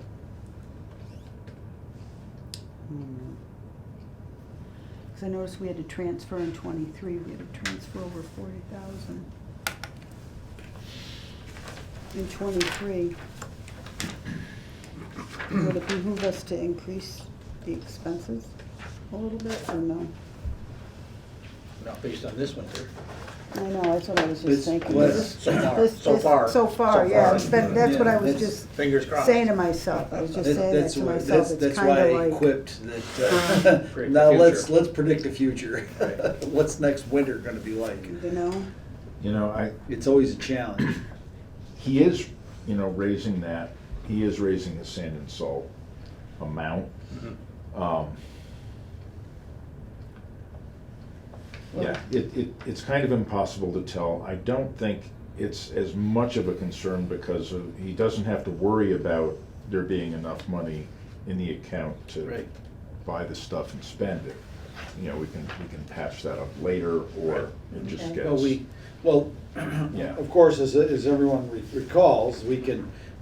C: Because I noticed we had to transfer in '23, we had to transfer over 40,000. In '23, would it behoove us to increase the expenses a little bit, or no?
B: Not based on this winter.
C: I know, that's what I was
A: It's
C: just thinking.
A: less.
B: So far,
C: This-
B: so
C: this-
B: far.
C: So far, yeah, that's what I was
A: Yeah,
C: just
B: Fingers crossed.
C: saying to myself, I was just saying that
A: That's
C: to
A: why-
C: myself, it's
A: that's
C: kind
A: why I
C: of like.
A: equipped that,
B: Predict
A: now
B: the
A: let's
B: future.
A: predict the future.
B: Right.
A: What's next winter gonna be like?
C: You know,
D: You know,
A: It's always a challenge.
D: he is, raising that, he is raising the sand and salt amount.
B: Mhm.
D: Yeah, it's kind of impossible to tell. I don't think it's as much of a concern, because he doesn't have to worry about there being enough money in the account to
A: Right.
D: buy the stuff and spend it. We can patch that up later, or it just
C: Okay.
D: gets.
A: Well,
D: Yeah.
A: of course, as everyone recalls,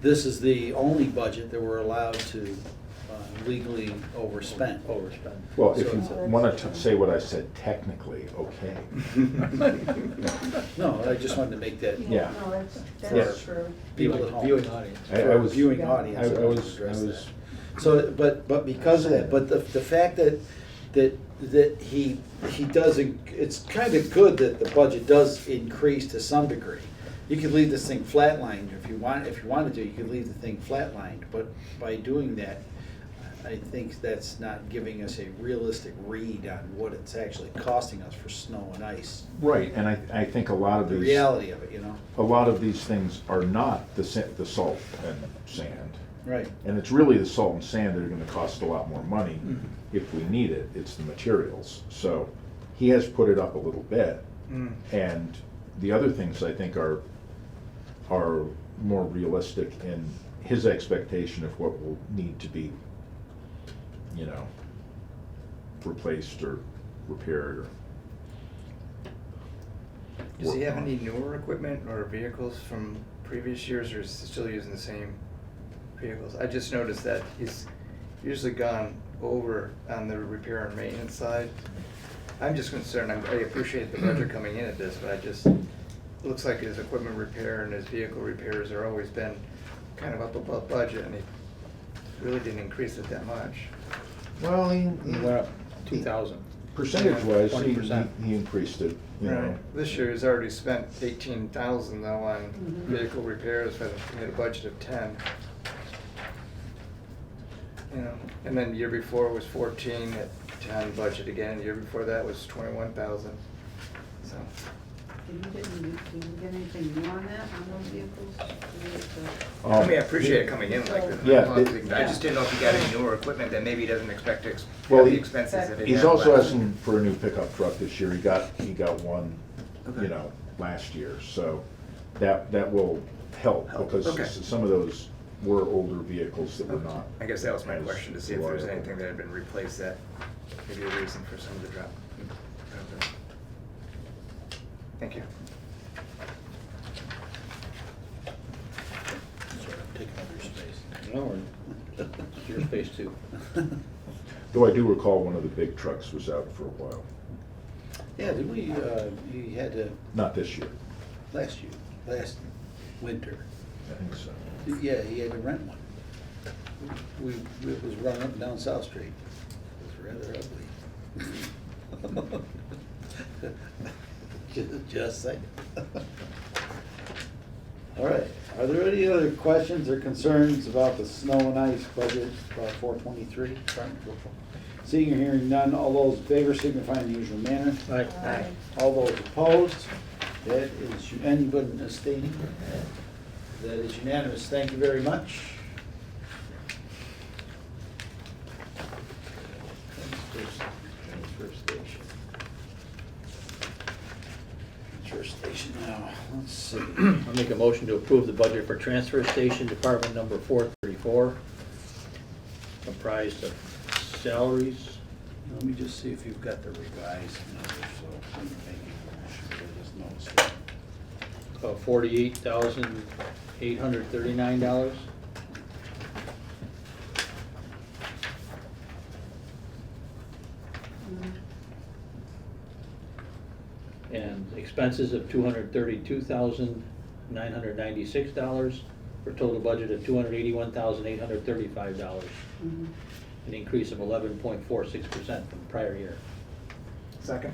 A: this is the only budget that we're allowed to legally overspend.
B: Overspend.
D: Well, if
A: So
D: you
A: it's a-
D: want to say what I said technically, okay.
A: No, I just wanted to make that.
D: Yeah.
C: no, that's
D: Yes.
C: true.
A: People at home.
B: Viewing audience.
D: I was.
A: Viewing
C: Yeah.
A: audience.
D: I
A: wanted to
D: was.
A: address that. So, but because of that, but the fact that that he doesn't, it's kind of good that the budget does increase to some degree. You could leave this thing flatlined if you wanted to, you could leave the thing flatlined, but by doing that, I think that's not giving us a realistic read on what it's actually costing us for snow and ice.
D: Right, and I think a lot of
A: The
D: these.
A: reality of it, you know?
D: A lot of these things are not the salt and sand.
A: Right.
D: And it's really the salt and sand that are gonna cost a lot more money if we need it. It's the materials. So he has put it up a little bit. And the other things I think are more realistic in his expectation of what will need to be, you know, replaced or repaired or.
F: Does he
D: worked
F: have
D: on.
F: any newer equipment or vehicles from previous years, or is he still using the same vehicles? I just noticed that he's usually gone over on the repair and maintenance side. I'm just concerned, I appreciate the budget coming in at this, but it looks like his equipment repair and his vehicle repairs have always been kind of up above budget, and he really didn't increase it that much.
D: Well,
B: It went up 2,000.
D: percentage-wise,
B: 20%.
D: he increased it, you know.
F: Right. This year, he's already spent 18,000 though on
C: Mhm.
F: vehicle repairs, but he had a budget of 10. You know, and then the year before was 14 at 10 budget again, the year before that was 21,000, so.
C: Did you get anything new on that, on those vehicles?
F: I mean, I appreciate it coming in like this.
D: Yeah,
F: I just didn't know if he got any newer equipment that maybe he doesn't expect to
D: Well,
F: have the
D: he-
F: expenses that he
D: He's
F: had
D: also
F: last.
D: asking for a new pickup truck this year. He got one,
F: Okay.
D: you know, last year. So that will help because
F: Okay.
D: some of those were older vehicles that were not.
F: I guess that was my
D: as
F: question, to see if there's
D: reliable.
F: anything that had been replaced that maybe a reason for some of the drop. Okay. Thank you.
A: Sorry, I'm taking up your space.
B: No, it's your space too.
D: Though I do recall one of the big trucks was out for a while.
A: Yeah, did we, he had to,
D: Not this year.
A: last winter.
D: I think so.
A: Yeah, he had to rent one. It was running up and down South Street. It was rather ugly. Just saying. All right, are there any other questions or concerns about the snow and ice budget, 423? Seeing or hearing none, all those in favor signify in the usual manner.
B: Aye.
A: All those opposed, that is anybody abstaining? That is unanimous, thank you very much. Transfer station. Transfer station now, let's see.
B: I'll make a motion to approve the budget for transfer station department number 434, comprised of salaries.
A: Let me just see if you've got the revised numbers, so I'm making sure I just noticed it.
B: Of $48,839. And expenses of $232,996, for a total budget of $281,835,
C: Mhm.
B: an increase of 11.46% from the prior year.
F: Second?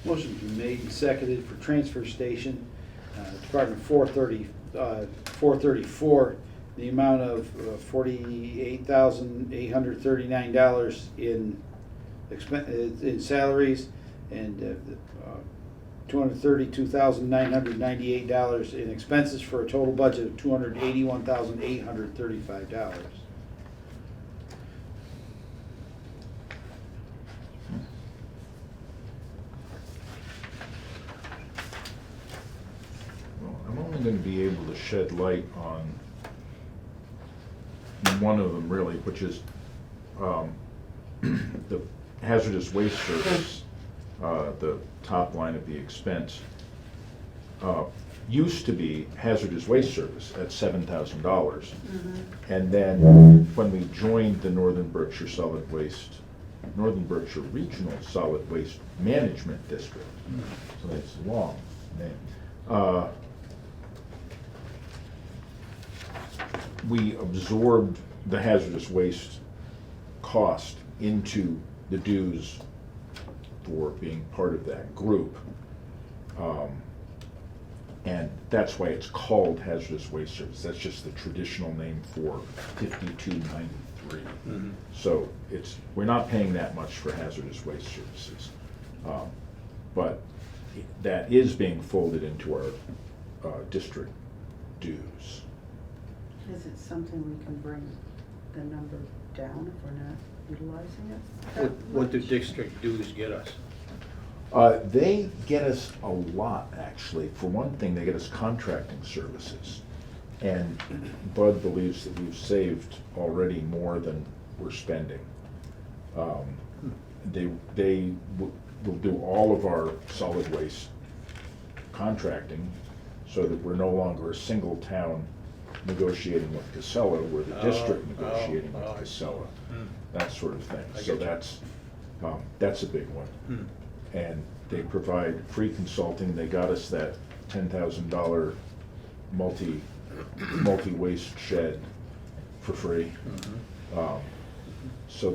A: Motion's been made and seconded for transfer station, Department 434, the amount of $48,839 in salaries and $232,998 in expenses for a total budget of $281,835.
D: Well, I'm only gonna be able to shed light on one of them really, which is the hazardous waste service, the top line of the expense. Used to be hazardous waste service at $7,000. And then when we joined the Northern Berkshire Regional Solid Waste Management District, so that's a long name. We absorbed the hazardous waste cost into the dues for being part of that group. And that's why it's called hazardous waste service. That's just the traditional name for 5293.
B: Mhm.
D: So we're not paying that much for hazardous waste services. But that is being folded into our district dues.
C: Is it something we can bring the number down if we're not utilizing it?
B: What do district dues get us?
D: They get us a lot, actually. For one thing, they get us contracting services. And Bud believes that we've saved already more than we're spending. They will do all of our solid waste contracting so that we're no longer a single town negotiating with Casella, we're the district negotiating
B: I
D: with
B: see.
D: Casella,
B: Hmm.
D: that sort of thing.
B: I
D: So
B: get you.
D: that's a big one.
B: Hmm.
D: And they provide free consulting. They got us that $10,000 multi-waste shed for free.
B: Mhm.
D: So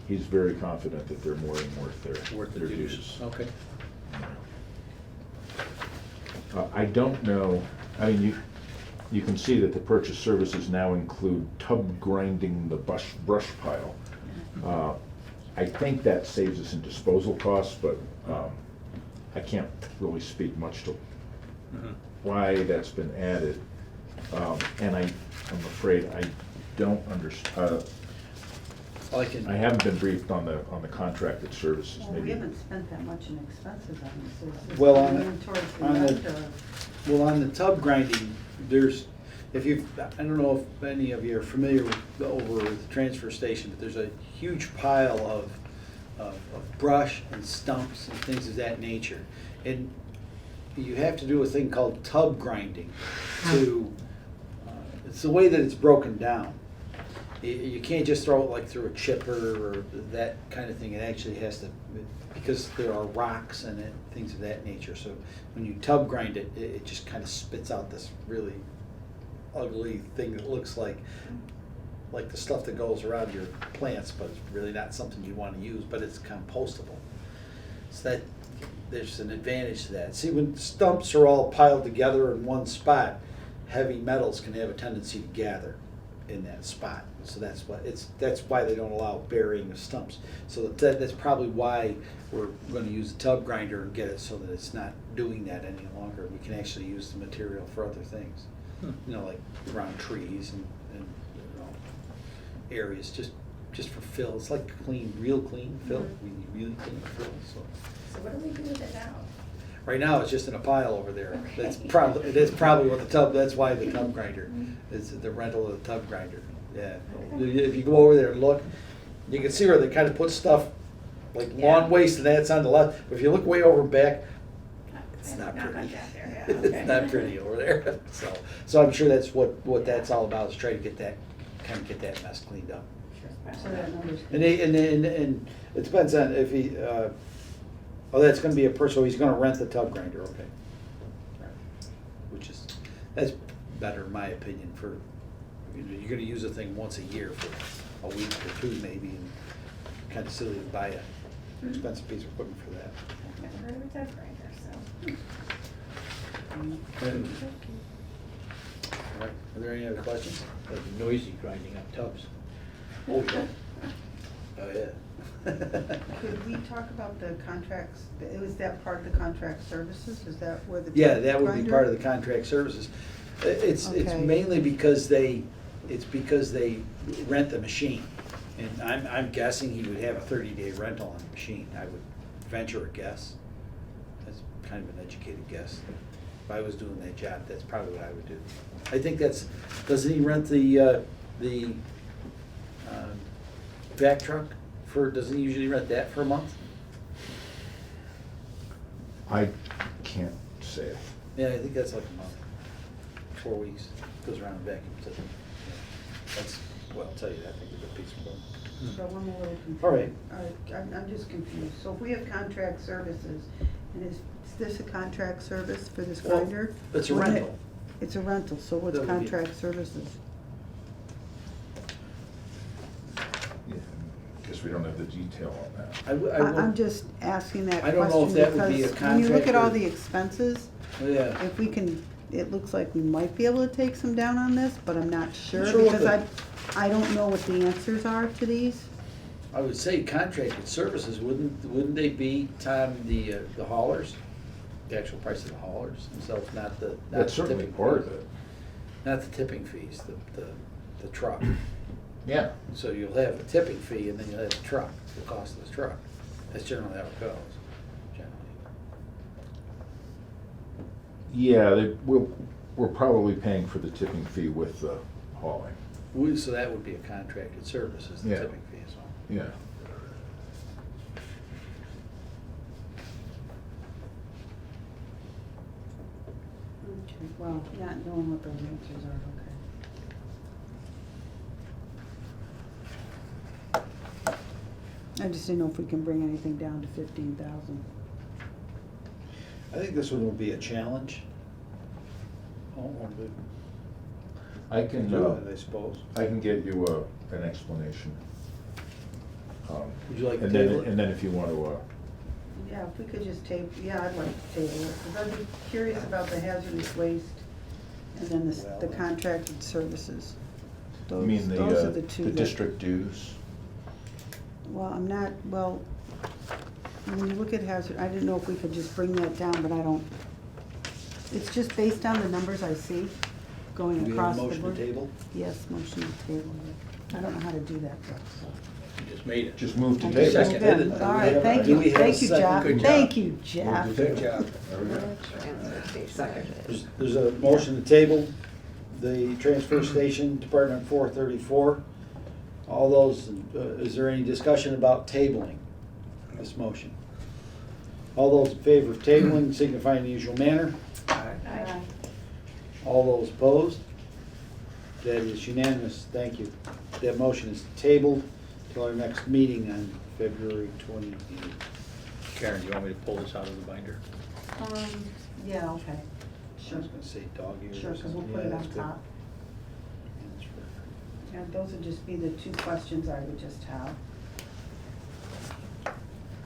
D: he's very confident that they're more than worth
B: Worth the
D: their
B: dues.
D: dues.
B: Okay.
D: I don't know, I mean, you can see that the purchase services now include tub grinding the brush pile. I think that saves us in disposal costs, but I can't really speak much to
B: Mhm.
D: why that's been added. And I'm afraid I don't understand,
B: I can.
D: I haven't been briefed on the contracted services,
C: Well, we
D: maybe.
C: haven't spent that much in expenses on this. Is this
A: Well, on
C: going towards the
A: on
C: end,
A: the-
C: or-
A: Well, on the tub grinding, I don't know if any of you are familiar with over the transfer station, but there's a huge pile of brush and stumps and things of that nature. And you have to do a thing called tub grinding it's the way that it's broken down. You can't just throw it like through a chipper or that kind of thing. It actually has to, because there are rocks in it, things of that nature. So when you tub grind it, it just kind of spits out this really ugly thing that looks like the stuff that goes around your plants, but it's really not something you want to use, but it's compostable. So that, there's an advantage to that. See, when stumps are all piled together in one spot, heavy metals can have a tendency to gather in that spot. So that's why they don't allow burying of stumps. So that's probably why we're gonna use the tub grinder and get it so that it's not doing that any longer. We can actually use the material for other things. You know, like around trees and areas, just for fill. It's like real clean fill, really clean fill, so.
E: So what do we do with it now?
A: Right now, it's just in a pile over there. That's
E: Okay.
A: probably what that's why the tub grinder, is the rental of the tub grinder, yeah. If you go over there and look, you can see where they kind of put stuff, like lawn
E: Yeah.
A: waste, and that's on the left. But if you look way over back, it's not
E: Not
A: pretty.
E: much out there, yeah, okay.
A: It's not pretty over there, so I'm sure that's what that's all about, is trying to get that mess cleaned up.
C: So that number's.
A: And it depends on if he, that's gonna be a person, so he's gonna rent the tub grinder, okay. Which is, that's better in my opinion for, you're gonna use a thing once a year for a week or two maybe, and kinda silly to buy an expensive piece of equipment for that.
E: I've never heard of a tub grinder, so.
A: And- all right, are there any other questions?
B: That's noisy grinding up tubs.
A: Oh, yeah. Oh, yeah.
C: Could we talk about the contracts, was that part of the contract services, is that where the?
A: Yeah, that would be
C: grinder?
A: part of the contract services. It's
C: Okay.
A: mainly because they rent the machine. And I'm guessing he would have a 30-day rental on the machine. I would venture a guess. That's kind of an educated guess. If I was doing that job, that's probably what I would do. I think doesn't he rent the vac truck doesn't he usually rent that for a month?
D: I can't say it.
A: Yeah, I think that's like a month, 4 weeks, goes around and vacuums it. That's, well, I'll tell you that, I think it's a piece of equipment.
C: So I'm a little confused.
A: All right.
C: I'm just confused. So if we have contract services, and is this a contract service for this
A: Well,
C: grinder?
A: it's a
C: Wouldn't it-
A: rental.
C: It's a rental, so what's
A: That would be-
C: contract services?
D: Yeah, guess we don't have the detail on that.
C: I'm just asking that
A: I don't know if
C: question
A: that would be a
C: because when you look at all
A: contractor.
C: the expenses,
A: Yeah.
C: if we can, it looks like we might be able to take some down on this, but I'm not sure
A: Sure what
C: because
A: the-
C: I don't know what the answers are to these.
A: I would say contracted services, wouldn't they be, Tom, the haulers? The actual price of the haulers themselves, not the
D: That's certainly
A: tipping
D: part of
A: fees.
D: it.
A: Not the tipping fees, the truck.
D: Yeah.
A: So you'll have a tipping fee and then you'll have the truck, the cost of the truck. That's generally how it goes, generally.
D: Yeah, we're probably paying for the tipping fee with the hauling.
A: So that would be a contracted service, is the
D: Yeah.
A: tipping fee as well.
D: Yeah.
C: Okay, well, not knowing what those answers are, okay. I just didn't know if we can bring anything down to 15,000.
A: I think this one will be a challenge.
D: I can,
A: I suppose.
D: I can get you an explanation.
A: Would you like to
D: And then,
A: table it?
D: and then if you want to,
C: Yeah, if we could just table, yeah, I'd like to table it, because I'd be curious about the hazardous waste and then the contracted services.
D: you mean
C: Those are the two
D: the
C: that-
D: district dues?
C: Well, I'm not, well, when you look at hazard, I didn't know if we could just bring that down, but I don't. It's just based on the numbers I see going
A: Do we have
C: across
A: a
C: the
A: motion
C: board.
A: to table?
C: Yes, motion to table. I don't know how to do that, though, so.
B: You just made it.
D: Just move to
C: I
D: table.
C: just
A: Second.
C: moved in.
A: Do
C: All
A: we
C: right,
A: have-
C: thank
A: do we
C: you,
A: have a
C: thank you,
A: second?
C: Jeff,
A: Good job.
C: thank you, Jeff.
D: Move to table.
A: There we go.
H: Second.
A: There's a motion to table the transfer station, Department 434. All those, is there any discussion about tabling this motion? All those in favor of tabling signify in the usual manner.
E: Aye.
A: All those opposed? That is unanimous, thank you. That motion is tabled till our next meeting on February 28th.
B: Karen, do you want me to pull this out of the binder?
C: Yeah, okay,
A: I
C: sure,
A: was gonna say dog ears.
C: sure,
A: or
C: because we'll
A: something.
C: put
A: Yeah,
C: it on
A: that's good.
C: top. And those would just be the two questions I would just have.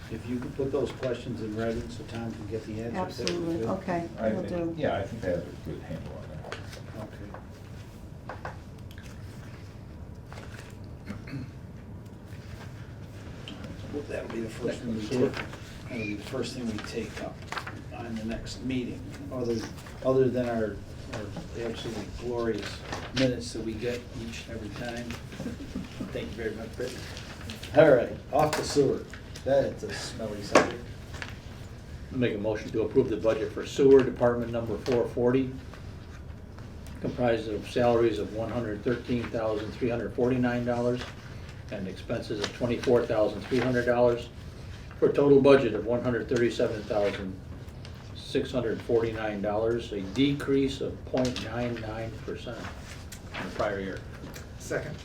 A: If you could put those questions in writing so Tom can get the answers. that would be
C: Absolutely,
A: good.
C: okay,
D: I
C: will
D: think-
C: do.
D: Yeah, I think I have a good handle on that.
A: Okay. Well, that'll be the first one we take, that'll be the first thing we take up on the next meeting, other than our absolutely glorious minutes that we get each and every time. Thank you very much, Brittany. All right, off the sewer. That's a smelly subject.
B: Make a motion to approve the budget for sewer department number 440, comprised of salaries of $113,349 and expenses of $24,300, for a total budget of $137,649, a decrease of 0.99% from the prior year.
F: Second.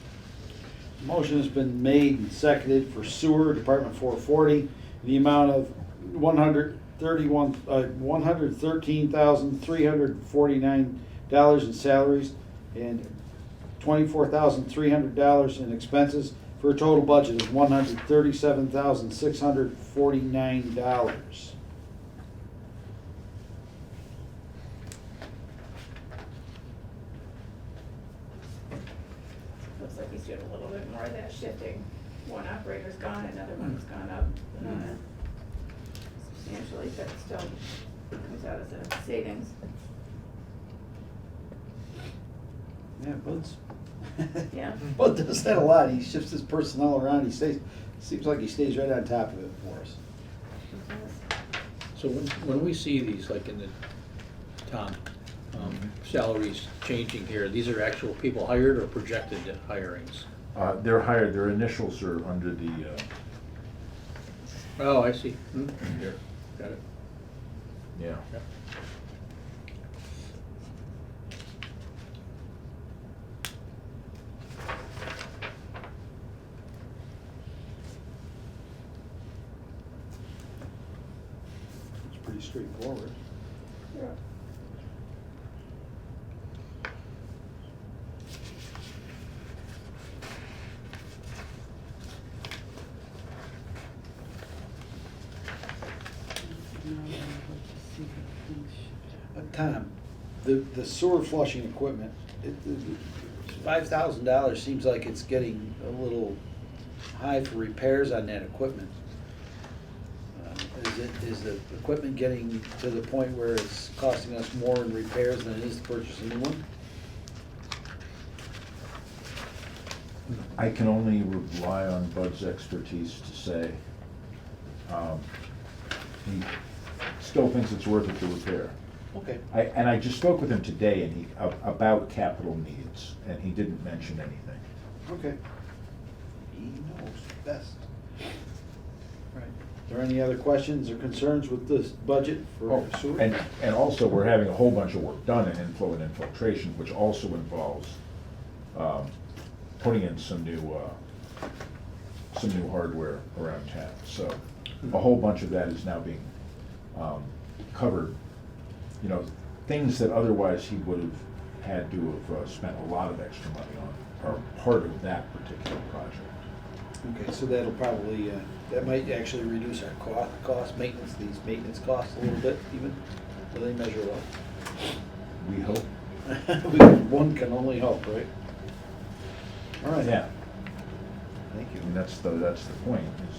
A: Motion has been made and seconded for sewer, Department 440, the amount of $113,349 in salaries and $24,300 in expenses, for a total budget of $137,649.
E: Looks like he's doing a little bit more of that shifting. One operator's gone, another one's gone up substantially, but it still comes out as a savings.
A: Yeah, Bud's.
E: Yeah.
A: Bud does that a lot. He shifts his personnel around. Seems like he stays right on top of it for us.
B: So when we see these, like in the, Tom, salaries changing here, these are actual people hired or projected hirings?
D: They're hired, their initials are under the,
B: Oh, I see. Here, got it.
D: yeah.
B: Yep.
A: It's pretty straightforward.
E: Yeah.
A: Tom, the sewer flushing equipment, $5,000 seems like it's getting a little high for repairs on that equipment. Is the equipment getting to the point where it's costing us more in repairs than it is to purchase a new one?
D: I can only rely on Bud's expertise to say, he still thinks it's worth it to repair.
A: Okay.
D: And I just spoke with him today and about capital needs, and he didn't mention anything.
A: Okay. He knows best. Right. Are there any other questions or concerns with this budget for
D: Oh,
A: sewer?
D: and also, we're having a whole bunch of work done in inflow and infiltration, which also involves putting in some new hardware around town. So a whole bunch of that is now being covered. You know, things that otherwise he would have had to have spent a lot of extra money on are part of that particular project.
A: Okay, so that'll probably, that might actually reduce our cost, maintenance, these maintenance costs a little bit even. Will they measure up?
D: We hope.
A: One can only hope, right? All right.
D: Yeah,
A: Thank
D: I mean,
A: you.
D: that's the point, is,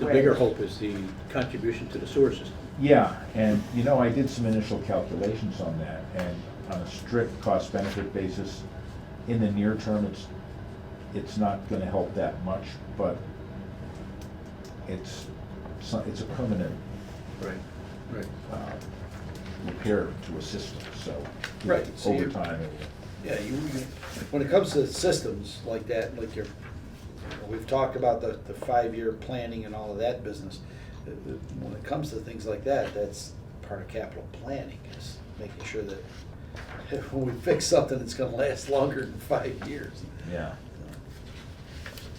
B: The bigger hope is the contribution to the sewer system.
D: yeah, and, you know, I did some initial calculations on that, and on a strict cost-benefit basis, in the near term, it's not gonna help that much, but it's a permanent
B: Right.
D: repair to a system, so.
A: Right, so
D: Over
A: you-
D: time,
A: Yeah, when it comes to systems like that, like we've talked about the 5-year planning and all of that business. When it comes to things like that, that's part of capital planning, is making sure that when we fix something, it's gonna last longer than 5 years.
D: yeah.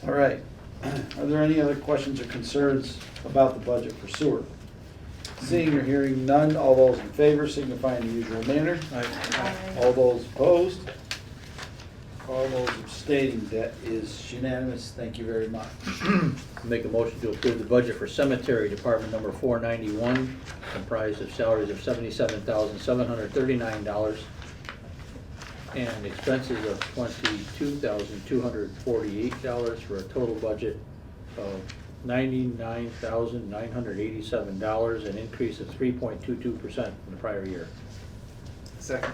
A: All right. Are there any other questions or concerns about the budget for sewer? Seeing or hearing none, all those in favor signify in the usual manner. All those opposed? All those abstaining, that is unanimous. Thank you very much.
B: Make a motion to approve the budget for cemetery department number 491, comprised of salaries of $77,739 and expenses of $22,248 for a total budget of $99,987, an increase of 3.22% from the prior year.
F: Second.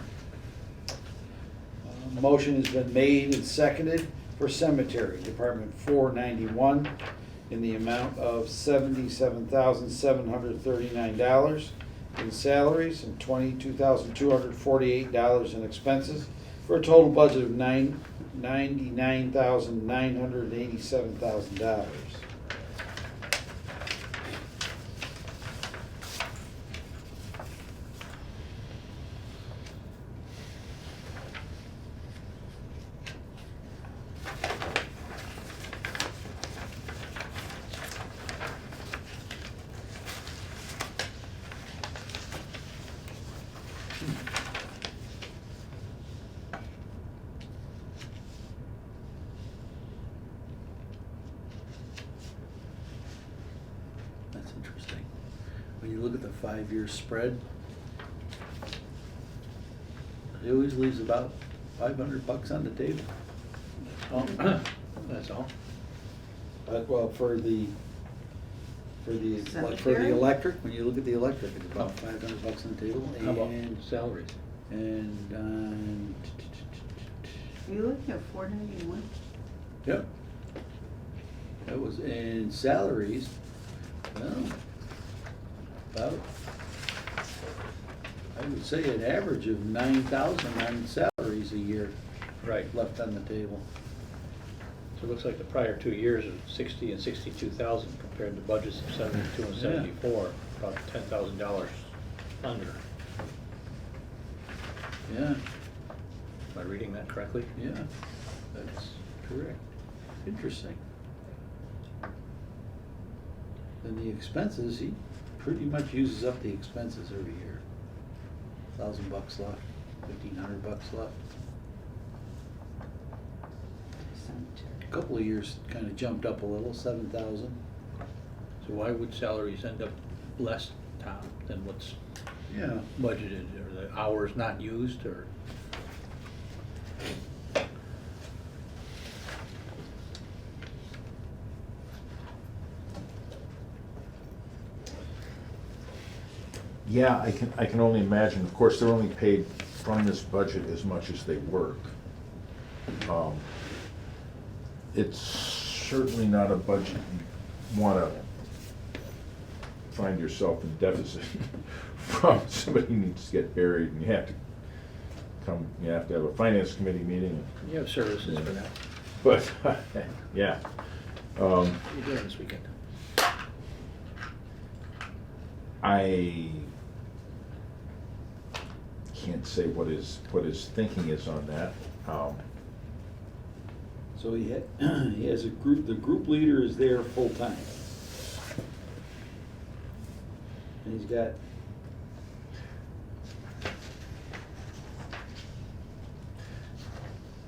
A: Motion has been made and seconded for cemetery department 491 in the amount of $77,739 in salaries and $22,248 in expenses, for a total budget of $99,987,000. That's interesting. When you look at the 5-year spread, it always leaves about $500 on the table.
B: Oh, that's all.
A: Well, for the
C: Cemetery?
A: electric, when you look at the electric, it's about $500 on the table.
B: How about
A: And
B: salaries?
C: Are you looking at 491?
A: Yep. That was in salaries, well, about, I would say an average of 9,000 on salaries a year.
B: Right.
A: Left on the table.
B: So it looks like the prior 2 years of 60 and 62,000 compared to budgets of 72 and
A: Yeah.
B: 74, about $10,000 under.
A: Yeah,
B: Am I reading that correctly?
A: yeah, that's correct. Interesting. And the expenses, he pretty much uses up the expenses every year. $1,000 left, $1,500 left. A couple of years kind of jumped up a little, 7,000.
B: So why would salaries end up less, Tom, than what's
A: Yeah.
B: budgeted, or the hours not used, or?
D: Yeah, I can only imagine, of course, they're only paid from this budget as much as they work. It's certainly not a budget you wanna find yourself in deficit from. Somebody needs to get buried, and you have to have a finance committee meeting.
B: You have services for that.
D: But, yeah.
B: What are you doing this weekend?
D: I can't say what his thinking is on that.
A: So he has a group, the group leader is there full-time. And he's got,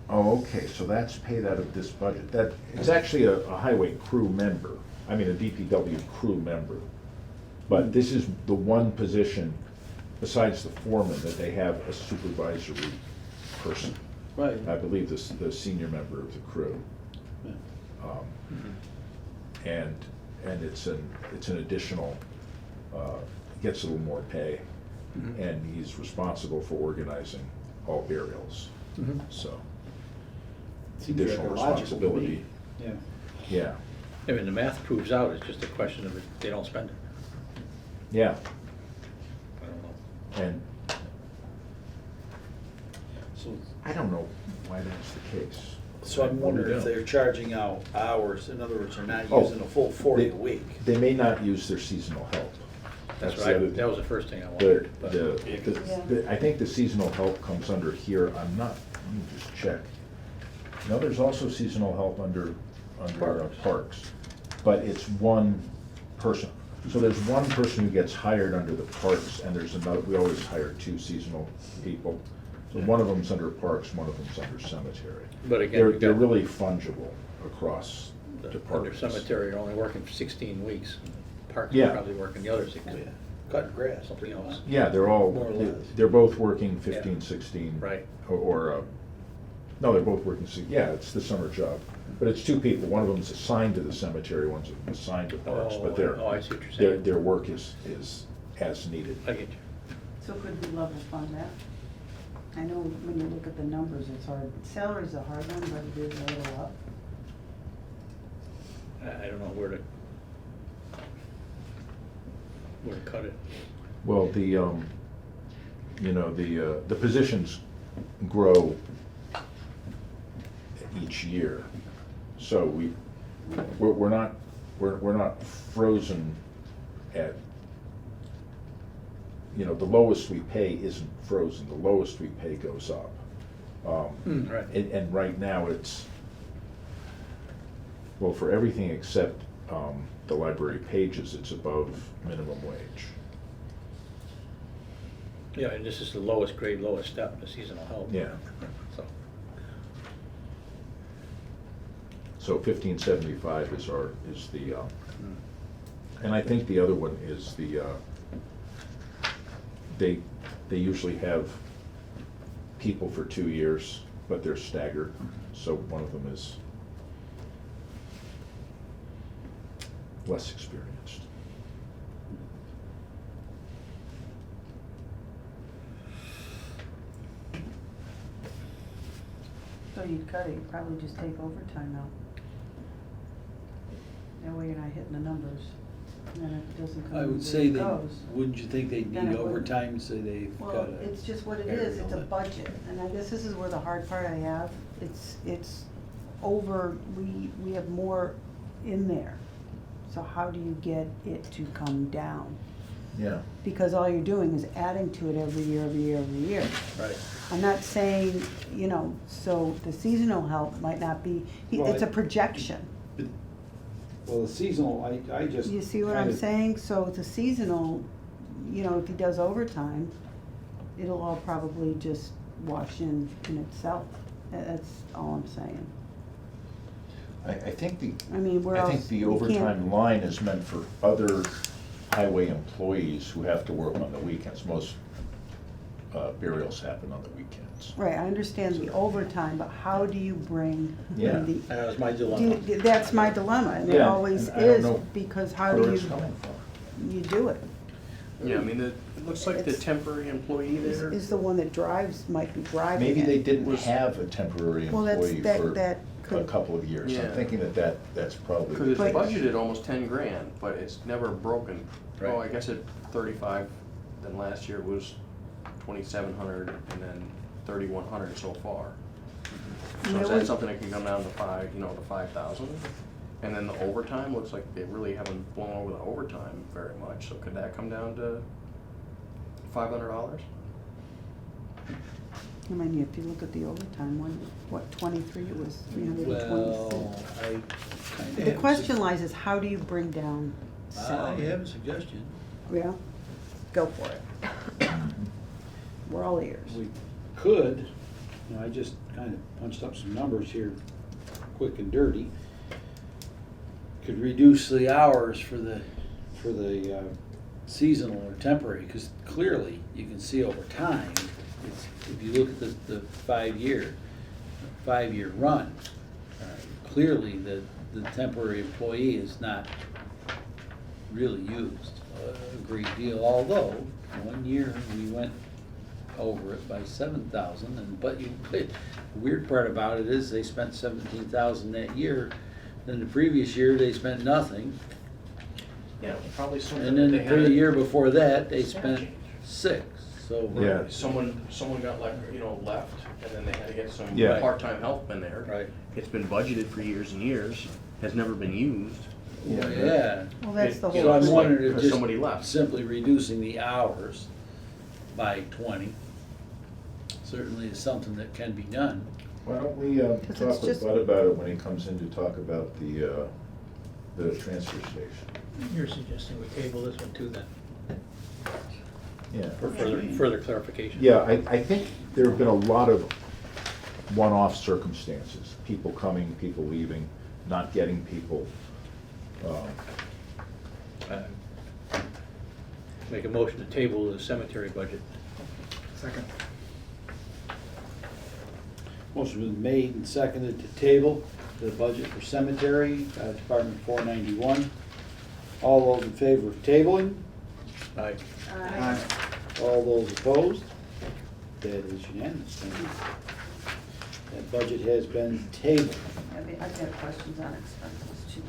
D: Oh, okay, so that's paid out of this budget. That, it's actually a highway crew member, a DPW crew member. But this is the one position, besides the foreman, that they have a supervisory person.
A: right,
D: I believe the senior member of the crew.
A: yeah.
D: And it's an additional, gets a little more pay.
B: Mhm.
D: And he's responsible for organizing all burials,
B: Mhm.
D: so.
A: Seems like
D: Additional
A: a logical to
D: responsibility.
A: me. Yeah.
D: Yeah,
B: I mean, the math proves out, it's just a question of if they don't spend it.
D: yeah,
B: I don't know.
D: and
A: So,
D: I don't know why that's the case.
A: so I'm wondering if
B: Yeah.
A: they're charging out hours, in other words, they're not
D: Oh,
A: using a full 40 a
D: they-
A: week.
D: They may not use their seasonal help.
B: That's
D: the
B: right,
D: other
B: that was
D: thing.
B: the first thing I
D: The,
B: wondered. but-
C: Yeah.
D: I think the seasonal help comes under here, let me just check. No, there's also seasonal help under parks, but it's one person. So there's one person who gets hired under the parks, and there's another, we always hire two seasonal people. So one of them's under parks, one of them's under cemetery.
B: But again,
D: They're,
B: you've
D: they're
B: got-
D: really fungible across
B: Under
D: departments.
B: cemetery, you're only working for 16 weeks. Parks
D: Yeah.
B: are probably working the other 16.
A: Yeah. Cutting grass.
B: Something else.
D: Yeah, they're all,
A: More or less.
D: they're both working 15,
B: Yeah.
D: 16.
B: Right.
D: No, they're both working, yeah, it's the summer job. But it's two people, one of them's assigned to the cemetery, one's assigned to parks, but
B: Oh, I see what you're saying.
D: their work is as needed.
B: I get you.
C: So could we level fund that? I know when you look at the numbers, it's hard. Salary's a hard one, but it is a little up.
B: I don't know where to cut it.
D: Well, the positions grow each year. So we're not frozen at, the lowest we pay isn't frozen, the lowest we pay goes up.
B: Right.
D: And right now it's, well, for everything except the library pages, it's above minimum wage.
B: Yeah, and this is the lowest grade, lowest step, the seasonal help.
D: Yeah.
B: So,
D: So 1575 is the, and I think the other one is the, they usually have people for 2 years, but they're staggered, so one of them is less experienced.
C: So you'd cut it, you'd probably just take overtime out. That way you're not hitting the numbers. And then if it doesn't come
A: I
C: in
A: would
C: the
A: say
C: way it
A: they,
C: goes.
A: wouldn't you think they'd
C: Then
A: need
C: it would.
A: overtime, so they've got
C: Well,
A: a.
C: it's just what it
A: area
C: is, it's a
A: limit.
C: budget, and I guess this is where the hard part I have, it's over, we have more in there. So how do you get it to come down?
D: Yeah.
C: Because all you're doing is adding to it every year, every year, every year.
B: right.
C: I'm not saying, so the seasonal help might not be,
A: Well,
C: it's a projection.
A: Well, the seasonal, I just.
C: You see what I'm
A: kinda-
C: saying? So the seasonal, if he does overtime, it'll all probably just wash in itself. That's all I'm saying.
D: I think
C: I mean, where
D: I
C: else?
D: think the
C: you can't-
D: overtime line is meant for other highway employees who have to work on the weekends. Most burials happen on the weekends.
C: Right, I understand the overtime, but how do you bring
D: Yeah.
C: the,
B: That was my dilemma.
C: that's my dilemma, and it
D: Yeah,
C: always
D: and I don't
C: is,
D: know
C: because how
D: Where
C: do
D: it's
C: you,
D: coming from.
C: you do it?
I: Yeah, I mean, it looks like the
C: It's-
I: temporary employee there.
C: Is the one that drives, might be driving
D: Maybe
C: it.
D: they didn't have a temporary
C: Well, that's-
D: employee
C: that-
D: for
C: that
D: a
C: could-
D: couple of years. I'm
I: Yeah.
D: thinking that's probably.
I: Cause it's
C: But-
I: budgeted almost 10 grand, but it's never broken.
B: Right.
I: Oh, I guess at 35, then last year it was 2,700 and then 3,100 so far. So
C: Yeah,
I: is
C: we-
I: that something that can come down to to 5,000? And then the overtime, looks like they really haven't blown over the overtime very much, so could that come down to $500?
C: I mean, if you look at the overtime one, what, 23, it was
A: Well,
C: 326.
A: I kind of.
C: The question lies is how do you bring down
A: I
C: salary?
A: have a suggestion.
C: Yeah, go for it. We're all ears.
A: We could, I just kind of punched up some numbers here, quick and dirty. Could reduce the hours for the seasonal or temporary, because clearly you can see over time, if you look at the five-year run, clearly the temporary employee is not really used a great deal, although one year we went over it by 7,000, but the weird part about it is they spent 17,000 that year. Then the previous year they spent nothing,
I: Yeah, probably something
A: and
I: that
A: then
I: they
A: for
I: had.
A: the year before that they spent 6. So
D: Yeah.
I: Someone got left, and then they had to get some
D: Yeah.
I: part-time help in there.
B: Right.
I: It's been budgeted for years and years, has never been used.
A: yeah.
C: Well, that's the
I: You
C: whole.
A: So I'm
I: it's like
A: wondering if
I: because
A: just
I: somebody left.
A: simply reducing the hours by 20 certainly is something that can be done.
D: Why don't we
C: 'Cause it's
D: talk
C: just-
D: with Bud about it when he comes in to talk about the transfer station?
B: You're suggesting we table this one too then,
D: Yeah.
B: for further clarification?
D: Yeah, I think there have been a lot of one-off circumstances, people coming, people leaving, not getting people.
B: Make a motion to table the cemetery budget.
F: Second.
A: Motion was made and seconded to table the budget for cemetery, Department 491. All those in favor of tabling?
B: Aye.
A: All those opposed? That is unanimous. Thank you. That budget has been tabled.
C: I've got questions on expenses too.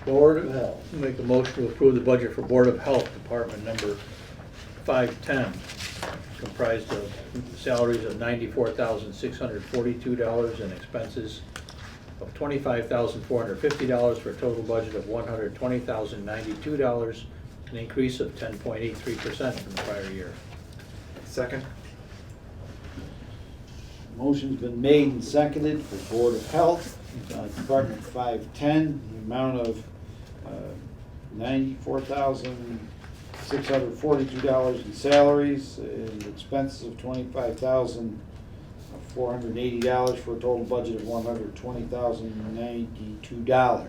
A: Board of Health.
B: Make a motion to approve the budget for Board of Health, Department number 510, comprised of salaries of $94,642 and expenses of $25,450 for a total budget of $120,092, an increase of 10.83% from the prior year.
F: Second.
A: Motion's been made and seconded for Board of Health, Department 510, the amount of $94,642 in salaries and expenses of $25,480 for a total budget of $120,092.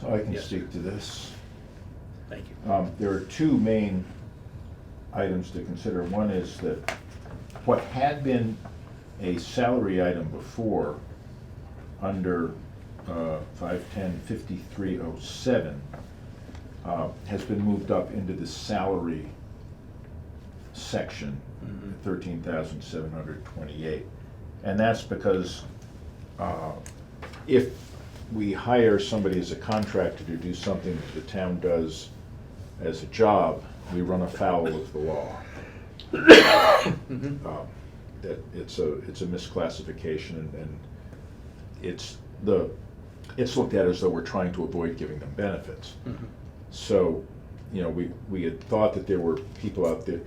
D: So I can
B: Yes.
D: speak to this.
B: Thank you.
D: There are two main items to consider. One is that what had been a salary item before, under 510-5307, has been moved up into the salary section, 13,728. And that's because if we hire somebody as a contractor to do something that the town does as a job, we run afoul of the law. That it's a misclassification, and it's looked at as though we're trying to avoid giving them benefits. So, we had thought that there were people out there,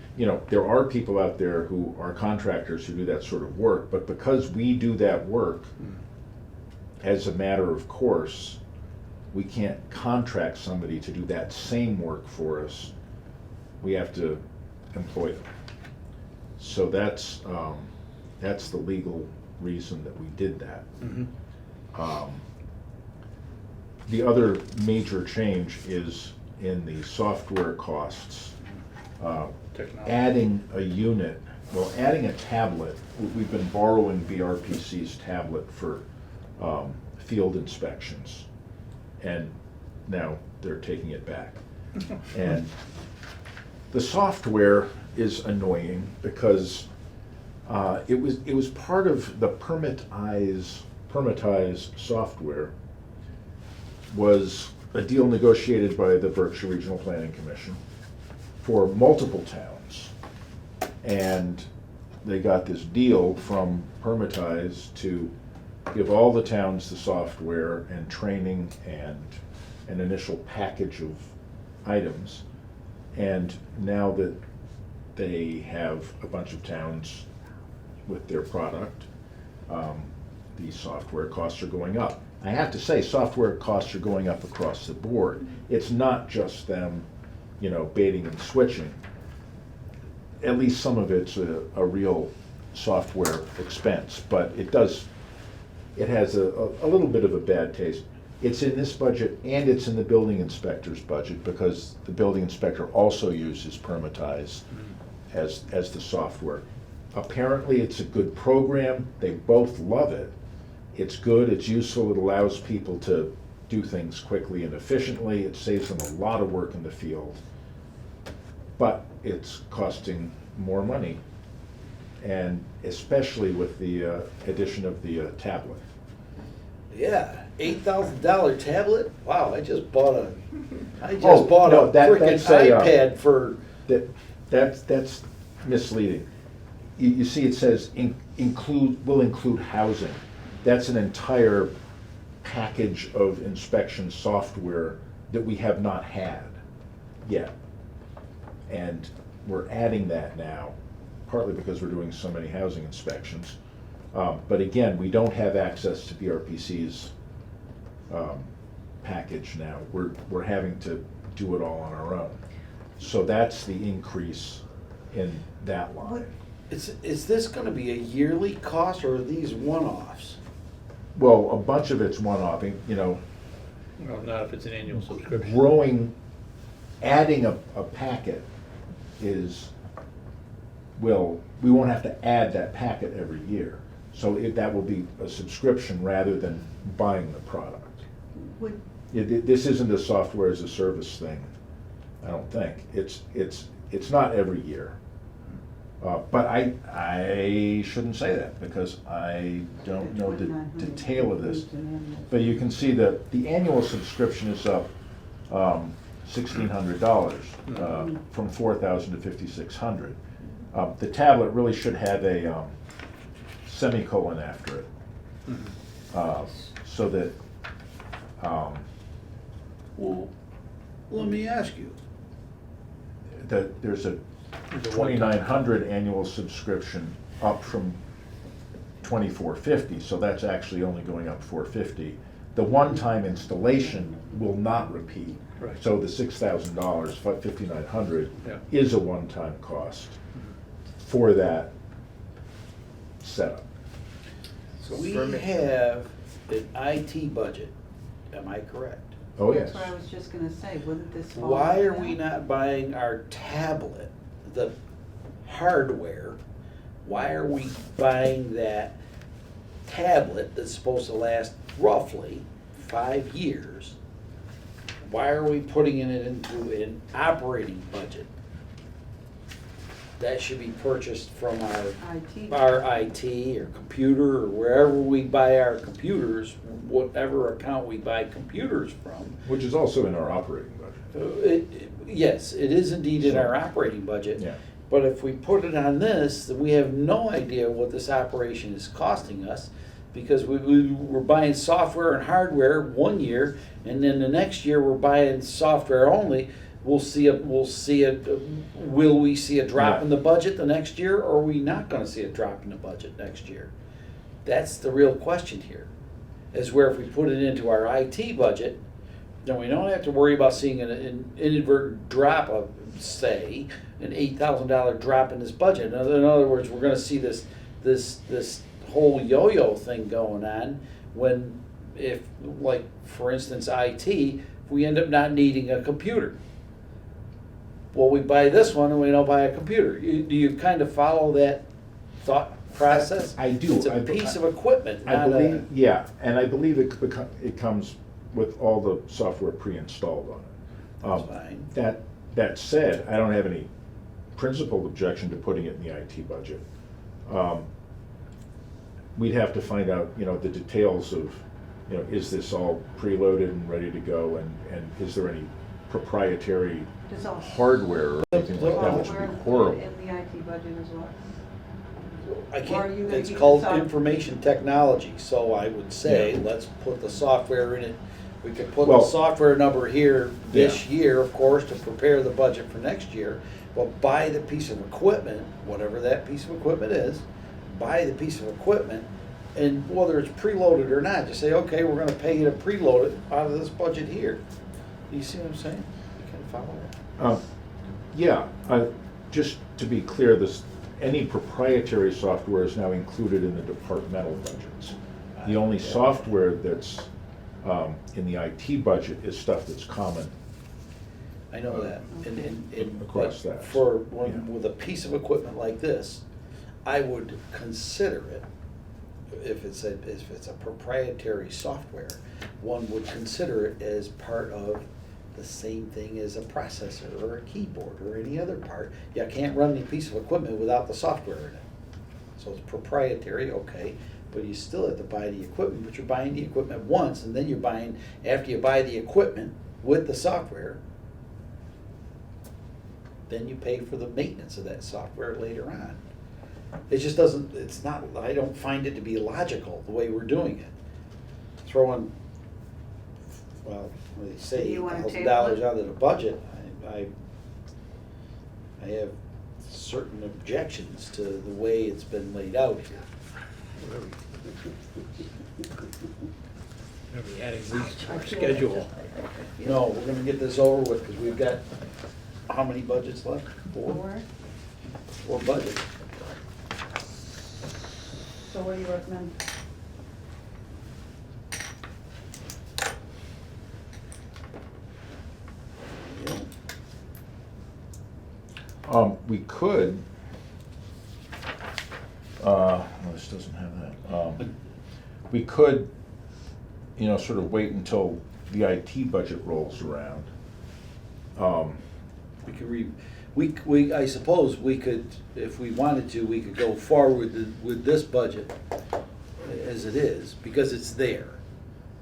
D: there are people out there who are contractors who do that sort of work, but because we do that work, as a matter of course, we can't contract somebody to do that same work for us. We have to employ them. So that's the legal reason that we did that. the other major change is in the software costs.
B: Technology.
D: Adding a unit, well, adding a tablet, we've been borrowing BRPC's tablet for field inspections, and now they're taking it back. And the software is annoying because it was part of the Permitize software was a deal negotiated by the Berkshire Regional Planning Commission for multiple towns. And they got this deal from Permitize to give all the towns the software and training and an initial package of items. And now that they have a bunch of towns with their product, the software costs are going up. I have to say, software costs are going up across the board. It's not just them, baiting and switching. At least some of it's a real software expense, but it has a little bit of a bad taste. It's in this budget and it's in the building inspector's budget because the building inspector also uses Permitize as the software. Apparently, it's a good program. They both love it. It's good, it's useful, it allows people to do things quickly and efficiently. It saves them a lot of work in the field. But it's costing more money, and especially with the addition of the tablet.
A: Yeah, $8,000 tablet? Wow, I just bought a
D: No,
A: freaking
D: that's
A: iPad for,
D: That's misleading. You see, it says will include housing. That's an entire package of inspection software that we have not had yet. And we're adding that now, partly because we're doing so many housing inspections. But again, we don't have access to BRPC's package now. We're having to do it all on our own. So that's the increase in that line.
A: is this gonna be a yearly cost or are these one-offs?
D: Well, a bunch of it's one-off,
B: Well, not if it's an annual subscription.
D: adding a packet we won't have to add that packet every year. So that will be a subscription rather than buying the product. This isn't a software as a service thing, I don't think. It's not every year. But I shouldn't say that because I don't know the detail of this. But you can see that the annual subscription is up $1,600 from $4,000 to $5,600. The tablet really should have a semicolon after it, so that.
A: Well, let me ask you,
D: That there's a 2,900 annual subscription up from 2,450, so that's actually only going up $450. The one-time installation will not repeat.
B: Right.
D: So the $6,000, 5,900
B: Yeah.
D: is a one-time cost for that setup.
A: we
F: For me-
A: have an IT budget, am I correct?
D: Oh, yes.
C: That's what I was just gonna say, wouldn't this fall
A: Why
C: under
A: are we
C: that?
A: not buying our tablet, the hardware? Why are we buying that tablet that's supposed to last roughly 5 years? Why are we putting it into an operating budget? That should be purchased from
C: IT.
A: our IT or computer or wherever we buy our computers, whatever account we buy computers from.
D: Which is also in our operating budget.
A: Yes, it is indeed in our operating budget.
D: Yeah.
A: But if we put it on this, then we have no idea what this operation is costing us because we're buying software and hardware 1 year, and then the next year we're buying software only. Will we see a drop
D: Yeah.
A: in the budget the next year, or are we not gonna see a drop in the budget next year? That's the real question here, is where if we put it into our IT budget, then we don't have to worry about seeing an inadvertent drop of, say, an $8,000 drop in this budget. In other words, we're gonna see this whole yo-yo thing going on when if, like, for instance, IT, if we end up not needing a computer, well, we buy this one and we don't buy a computer. Do you kind of follow that thought process?
D: I do.
A: It's a piece of equipment,
D: I
A: not
D: believe,
A: a.
D: yeah, and I believe it comes with all the software pre-installed on it.
A: That's fine.
D: That said, I don't have any principled objection to putting it in the IT budget. We'd have to find out, you know, the details of, you know, is this all preloaded and ready to go, and is there any proprietary
C: Does all
D: hardware or anything like that, which would be horrible.
H: In the IT budget as well?
A: I
H: Or are
A: can't,
H: you gonna
A: it's
H: keep
A: called
H: the soft-
A: information technology, so I would say,
D: Yeah.
A: let's put the software in it. We could put the
D: Well-
A: software number here this
D: Yeah.
A: year, of course, to prepare the budget for next year. But buy the piece of equipment, whatever that piece of equipment is, buy the piece of equipment, and whether it's preloaded or not, just say, okay, we're gonna pay you to preload it out of this budget here. Do you see what I'm saying? You can follow that?
D: Yeah, just to be clear, any proprietary software is now included in the departmental budgets. The only software that's in the IT budget is stuff that's common.
A: I know that, and
D: Across
A: but
D: that,
A: for,
D: yeah.
A: with a piece of equipment like this, I would consider it, if it's a proprietary software, one would consider it as part of the same thing as a processor or a keyboard or any other part. You can't run any piece of equipment without the software in it. So it's proprietary, okay, but you still have to buy the equipment, but you're buying the equipment once, and then you're buying, after you buy the equipment with the software, then you pay for the maintenance of that software later on. It just doesn't, it's not, I don't find it to be logical, the way we're doing it. Throwing, well, what do they say,
C: You wanna
A: $8,000
C: table it?
A: out of the budget, I have certain objections to the way it's been laid out here.
B: Gonna be adding these to our schedule.
A: No, we're gonna get this over with, because we've got, how many budgets left? Four budgets.
C: So what do you recommend?
D: We could, no, this doesn't have that. We could, you know, sort of wait until the IT budget rolls around.
A: We could I suppose we could, if we wanted to, we could go forward with this budget as it is, because it's there.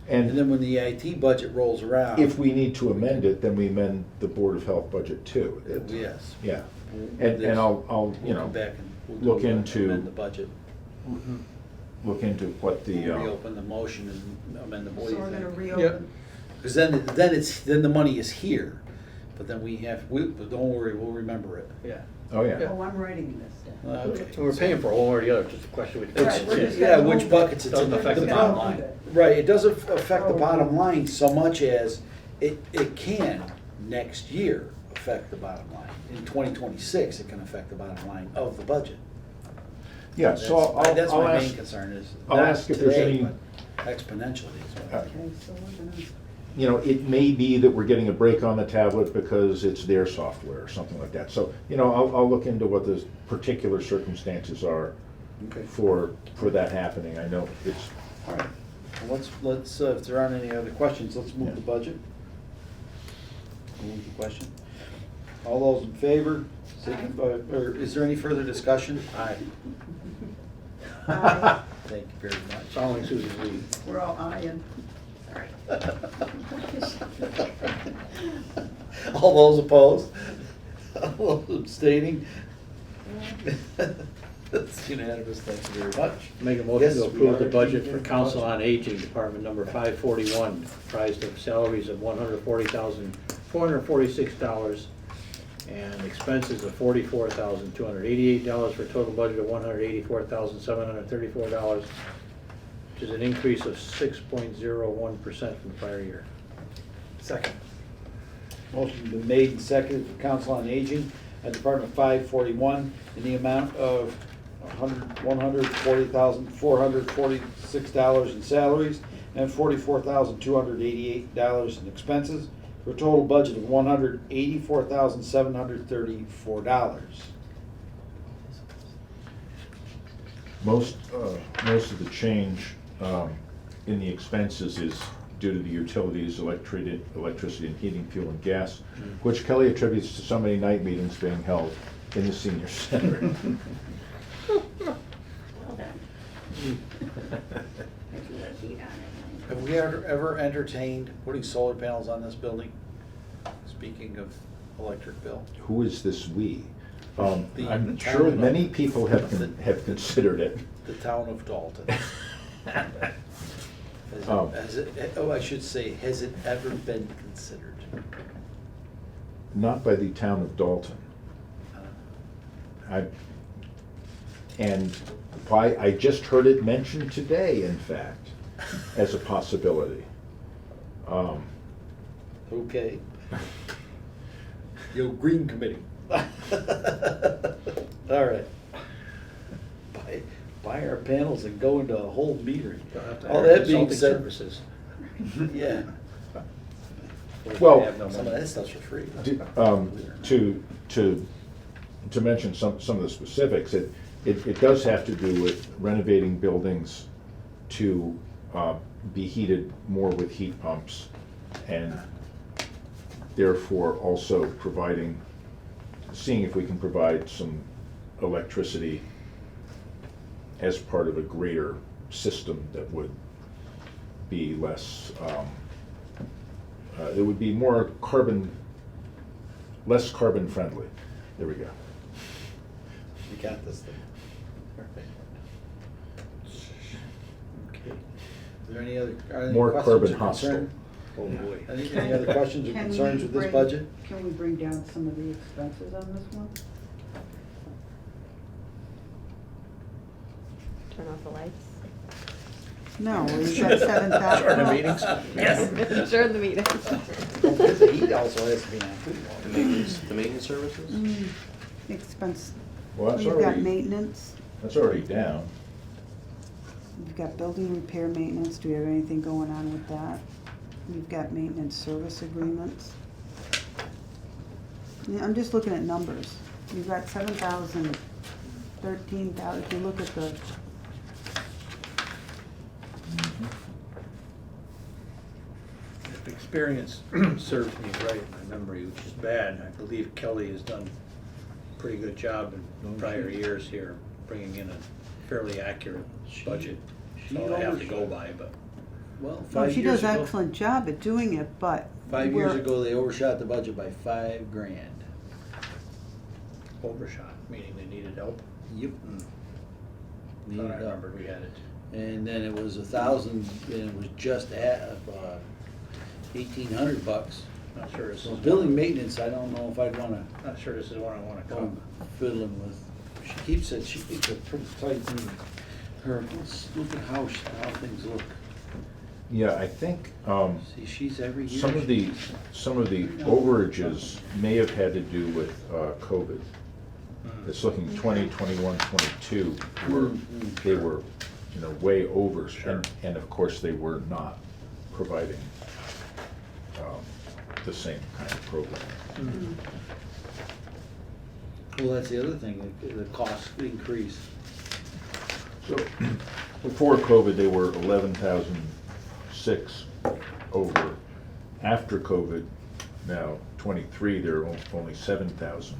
A: And then
D: And
A: when the IT budget rolls around.
D: if we need to amend it, then we amend the Board of Health budget too.
A: Yes.
D: Yeah,
A: We'll-
D: and I'll, you
A: We'll
D: know,
A: come back and we'll
D: look
A: do
D: into-
A: amend the budget.
D: look into what the,
A: Reopen the motion and amend the, what do
C: So
A: you
C: we're gonna
A: think?
C: reopen.
A: Because then the money is here, but then but don't worry, we'll remember it.
B: Yeah.
D: oh, yeah.
C: Oh, I'm writing this down.
A: Okay.
B: So we're paying for one or the other, it's just a question which
C: Right,
B: buckets
C: we're
B: it's
C: just
B: in.
A: Yeah,
C: gonna
A: which
C: move
A: buckets
C: it.
A: it's in.
B: Doesn't affect the
A: The
B: bottom
A: problem-
B: line.
A: Right, it doesn't affect the bottom line so much as it can next year affect the bottom line. In 2026, it can affect the bottom line of the budget.
D: Yeah, so
A: That's
D: I'll
A: my main
D: ask,
A: concern is
D: I'll
A: not
D: ask if there's
A: today,
D: any-
A: but exponentially is what I think.
C: Okay, so we're gonna,
D: you know, it may be that we're getting a break on the tablet because it's their software or something like that. So, you know, I'll look into what the particular circumstances are
A: Okay.
D: for that happening. I know it's,
A: All right, well, let's, if there aren't any other questions, let's move
D: Yeah.
A: the budget. Move the question. All those in favor, or is there any further discussion? Aye.
C: Aye.
A: Thank you very much.
B: Following Susie's lead.
C: we're all eyeing.
E: Sorry.
A: All those opposed? All those abstaining? That's unanimous, thank you very much.
B: Make a motion
A: Yes,
B: to
A: we
B: approve the
A: are
B: budget
A: keeping
B: for Council
A: budget.
B: on Aging, Department number 541, comprised of salaries of $140,446 and expenses of $44,288 for a total budget of $184,734, which is an increase of 6.01% from the prior year.
F: Second.
A: Motion been made and seconded for Council on Aging at Department 541 in the amount of $140,446 in salaries and $44,288 in expenses, for a total budget of $184,734.
D: Most of the change in the expenses is due to the utilities, electricity and heating, fuel and gas, which Kelly attributes to so many night meetings being held in the senior center.
E: Well done. There's a little heat on it.
A: Have we ever entertained putting solar panels on this building? Speaking of electric bill.
D: Who is this "we"?
A: The
D: I'm
A: town
D: sure
A: of-
D: many people have considered it.
A: The town of Dalton. I should say, has it ever been considered?
D: Not by the town of Dalton. I just heard it mentioned today, in fact, as a possibility.
A: Okay. Yo, Green Committee. All right. Buy our panels and go into a whole metering.
B: You'll have to
A: All
B: hire
A: that being
B: consulting
A: said,
B: services.
A: yeah,
D: Well,
B: They have no
A: some of
B: money.
A: that stuff's for free.
D: To mention some of the specifics, it does have to do with renovating buildings to be heated more with heat pumps, and therefore also seeing if we can provide some electricity as part of a greater system that would be less, it would be less carbon friendly. There we go.
A: You got this thing. Okay. Is there any other
D: More
A: questions
D: carbon
A: or
D: hostile.
A: concern?
B: Oh, boy.
A: Any other questions or
C: Can
A: concerns
C: we
A: with this
C: bring-
A: budget?
C: Can we bring down some of the expenses on this one?
J: Turn off the lights.
C: No, we've got 7,000.
B: During the meetings?
J: Yes. During the meeting.
A: Because the heat also has to be on.
I: The maintenance services?
C: Expense,
D: Well, that's
C: you've got
D: already,
C: maintenance,
D: that's already down.
C: you've got building repair maintenance, do we have anything going on with that? You've got maintenance service agreements. Yeah, I'm just looking at numbers. You've got 7,000, 13,000, if you look at the,
B: If experience serves me right, my memory, which is bad, I believe Kelly has done a pretty good job in prior years here, bringing in a fairly accurate budget.
A: she
B: So I have to
A: overshot.
B: go by, but
A: Well,
C: oh,
A: 5
C: she
A: years
C: does
A: ago.
C: excellent job at doing it, but.
A: 5 years
C: we're-
A: ago, they overshot the budget by $5,000.
B: overshot, meaning they needed help.
A: Yep.
B: I
A: Needed help.
B: remembered we had it.
A: And then it was 1,000, and it was just at $1,800.
B: Not sure this is.
A: So building maintenance, I don't know if I'd wanna
B: Not sure this is what I wanna
A: go
B: come.
A: fiddling with. She keeps it pretty tight in her, let's look at how things look.
D: Yeah, I think,
A: See, she's every year.
D: some of the overages may have had to do with COVID. It's looking 20, 21, 22, they were, way over.
B: Sure.
D: And of course, they were not providing the same kind of program.
A: Well, that's the other thing, the cost increase.
D: So, before COVID, they were 11,006 over. After COVID, now 23, they're only 7,000.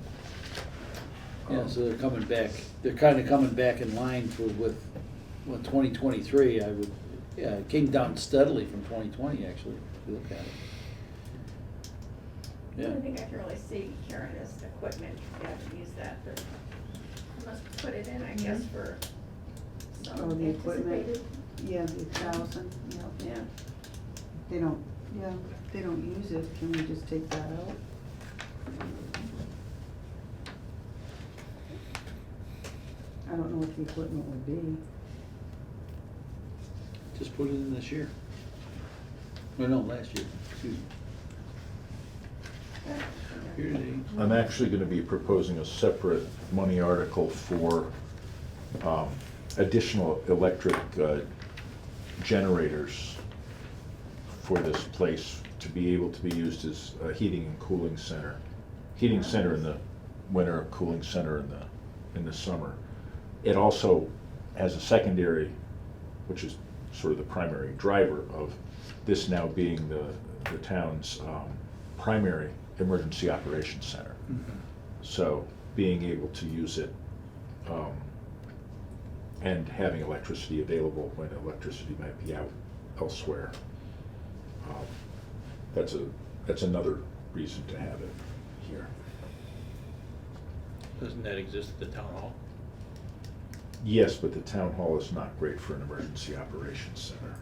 A: Yeah, so they're coming back, they're kinda coming back in line with 2023, it came down steadily from 2020, actually, if you look at it.
E: The
A: Yeah.
E: only thing I can really see, Karen, is equipment, you have to use that, but I must put it in, I guess, for
C: Oh,
E: some
C: the equipment.
E: anticipated.
C: Yeah, the 1,000, yeah.
E: Yeah,
C: They don't, yeah, they don't use it, can we just take that out? I don't know what the equipment would be.
A: Just put it in this year. No, last year, excuse me. Year-to-date.
D: I'm actually gonna be proposing a separate money article for additional electric generators for this place to be able to be used as a heating and cooling center. Heating center in the winter, cooling center in the summer. It also has a secondary, which is sort of the primary driver of this now being the town's primary emergency operations center. So being able to use it and having electricity available when electricity might be out elsewhere, that's another reason to have it here.
B: Doesn't that exist at the town hall?
D: Yes, but the town hall is not great for an emergency operations center.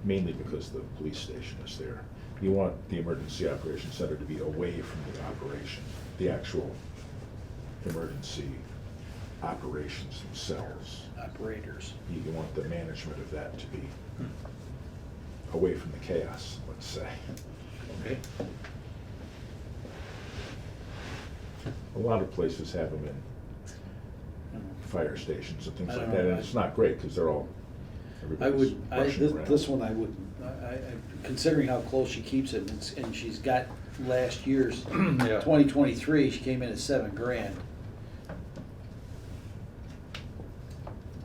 D: Mainly because the police station is there. You want the emergency operations center to be away from the operation, the actual emergency operations themselves.
A: Operators.
D: You want the management of that to be away from the chaos, let's say.
B: Okay.
D: A lot of places have them in fire stations and things
A: I
D: like
A: don't
D: that,
A: know,
D: and it's not great, because they're all,
A: I
D: everybody's
A: would,
D: rushing around.
A: this one I wouldn't, considering how close she keeps it, and she's got last year's,
B: Yeah.
A: 2023, she came in at $7,000.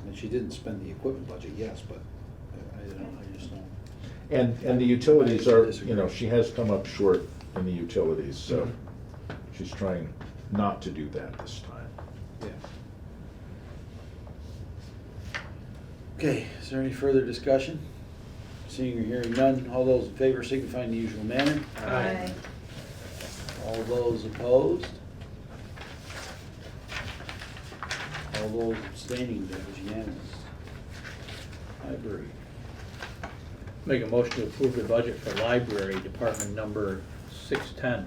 A: And she didn't spend the equipment budget, yes, but I don't, I just don't.
D: And the utilities are,
A: disagree.
D: you know, she has come up short in the utilities, so she's trying not to do that this time.
A: Yeah. Okay, is there any further discussion? Seeing or hearing none, all those in favor signify in the usual manner.
B: Aye.
A: All those opposed? All those abstaining, that was unanimous. Library.
B: Make a motion to approve the budget for library department number 610,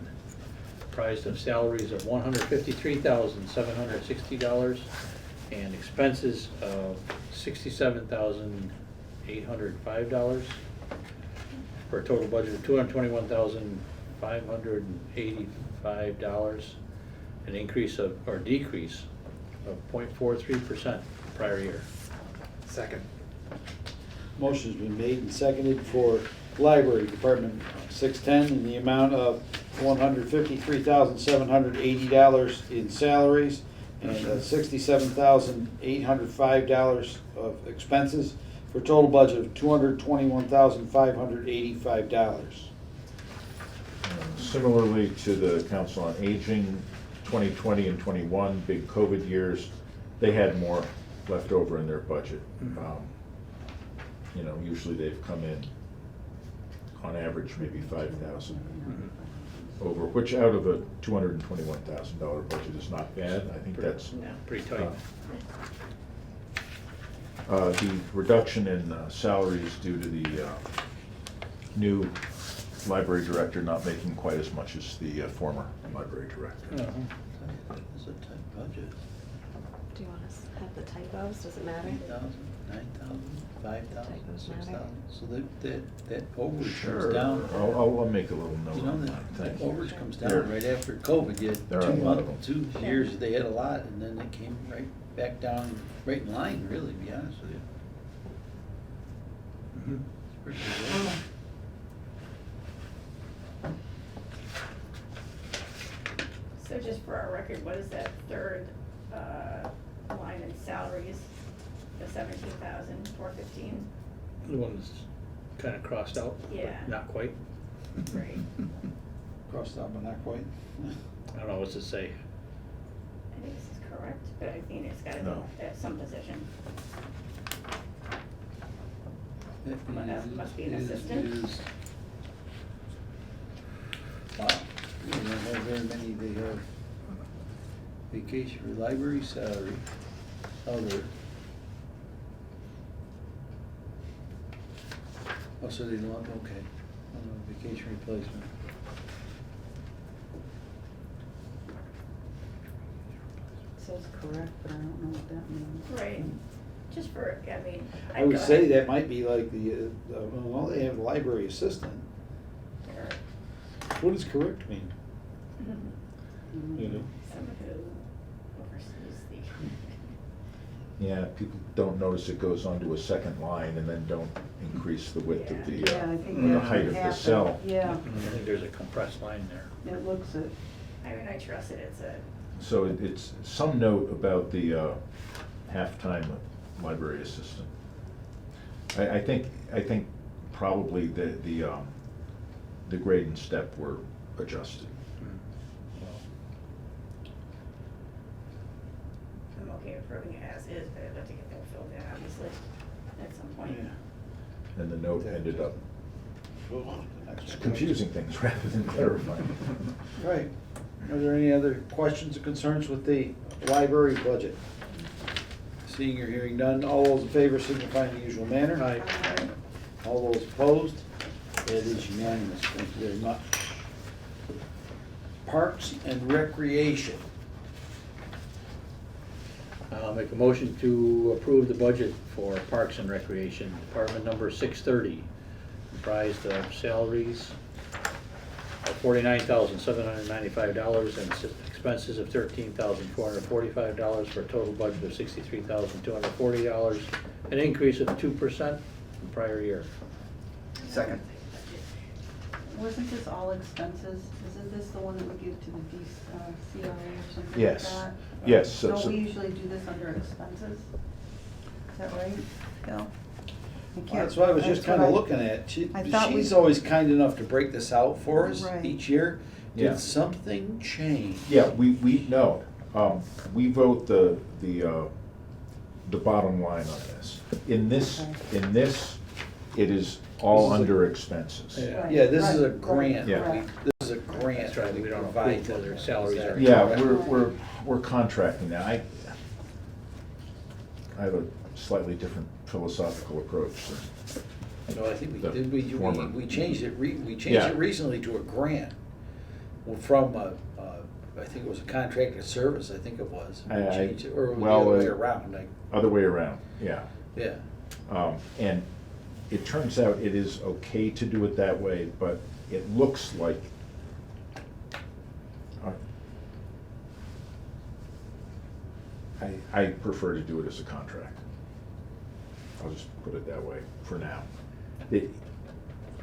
B: comprised of salaries of $153,760 and expenses of $67,805, for a total budget of $221,585, an increase of, or decrease of 0.43% prior year.
F: Second.
A: Motion's been made and seconded for library department 610 in the amount of $153,780 in salaries and $67,805 of expenses, for a total budget of $221,585.
D: Similarly to the Council on Aging, 2020 and 21, big COVID years, they had more left over in their budget. You know, usually they've come in, on average, maybe 5,000 over, which out of a $221,000 budget is not bad. I think that's
E: No.
B: Pretty tight.
D: The reduction in salaries due to the new library director not making quite as much as the former library director.
A: It's a tight budget.
J: Do you want us to have the typos? Does it matter?
A: 8,000, 9,000, 5,000,
J: Typos
A: 6,000.
J: matter.
A: So that overage
D: Sure,
A: comes down.
D: I'll make a little
A: You
D: note
A: know,
D: on
A: that
D: that.
A: overage comes
D: There-
A: down right after COVID. You
D: There
A: had
D: are a lot of them.
A: 2 years they had a lot, and then they came right back down, right in line, really, to be honest with you. It's pretty good.
E: So just for our record, what is that third line in salaries, the $17,415?
B: The one that's kind of crossed out,
E: Yeah.
B: but not quite.
E: Right.
A: Crossed out, but not quite.
B: I don't know, what's it say?
E: I think this is correct, but I think it's gotta
D: No.
E: be at some position.
A: It
E: Must be an
A: is-
E: assistant.
A: Wow, they don't have very many, they have vacation or library salary, other. Oh, so they don't, okay, vacation replacement.
C: It says correct, but I don't know what that means.
E: Right, just for, I mean.
A: I would
E: go
A: say
E: ahead.
A: that might be like well, they have a library assistant.
E: Or
A: What does correct mean? You know?
E: someone who oversees the,
D: Yeah, people don't notice it goes onto a second line and then don't increase the width of the,
C: Yeah, I think
D: the
C: that's
D: height of
C: what
D: the
C: happened.
D: cell.
C: Yeah,
B: I think there's a compressed line there.
C: it looks it.
E: I mean, I trust it, it's a,
D: So it's some note about the half-time library assistant. I think probably the grade and step were adjusted.
E: I'm okay approving it as is, but I'd like to get that filled in, obviously, at some point.
A: Yeah.
D: And the note ended up
A: Oh,
D: it's confusing things rather than clarifying.
A: Right. Are there any other questions or concerns with the library budget? Seeing or hearing none, all those in favor signify in the usual manner.
B: Aye.
A: All those opposed, it is unanimous. Thank you very much. Parks and Recreation.
B: I'll make a motion to approve the budget for Parks and Recreation, Department number 630, comprised of salaries of $49,795 and expenses of $13,445 for a total budget of $63,240, an increase of 2% from prior year.
F: Second.
C: Wasn't this all expenses? Isn't this the one that we give to the CRA or something like
D: Yes.
C: that?
D: Yes, so-
C: Don't
D: so-
C: we usually do this under expenses? Is that right, Bill? I can't-
A: That's what I was just
C: that's what
A: kinda
C: I-
A: looking at.
C: I thought we-
A: She's always kind enough to break this out for us
C: Right.
A: each year.
D: Yeah.
A: Did something change?
D: Yeah, we know. We vote the bottom line on this. In this, it is all
A: This is a-
D: under expenses.
C: Right,
A: Yeah, this is a
C: right,
A: grant.
D: Yeah.
C: right.
A: This is a grant.
B: That's right, we don't
A: provide
B: approve whether salaries are-
D: Yeah,
A: correct?
D: we're contracting now. I have a slightly different philosophical approach.
A: No, I think we
D: The
A: did, we
D: former.
A: changed it, we changed
D: Yeah.
A: it recently to a grant. Well, from I think it was a contracted service, I think it was. We changed it, or the
D: well,
A: other way around,
D: Other way around, yeah.
A: yeah.
D: And it turns out it is okay to do it that way, but it looks like I prefer to do it as a contract. I'll just put it that way for now.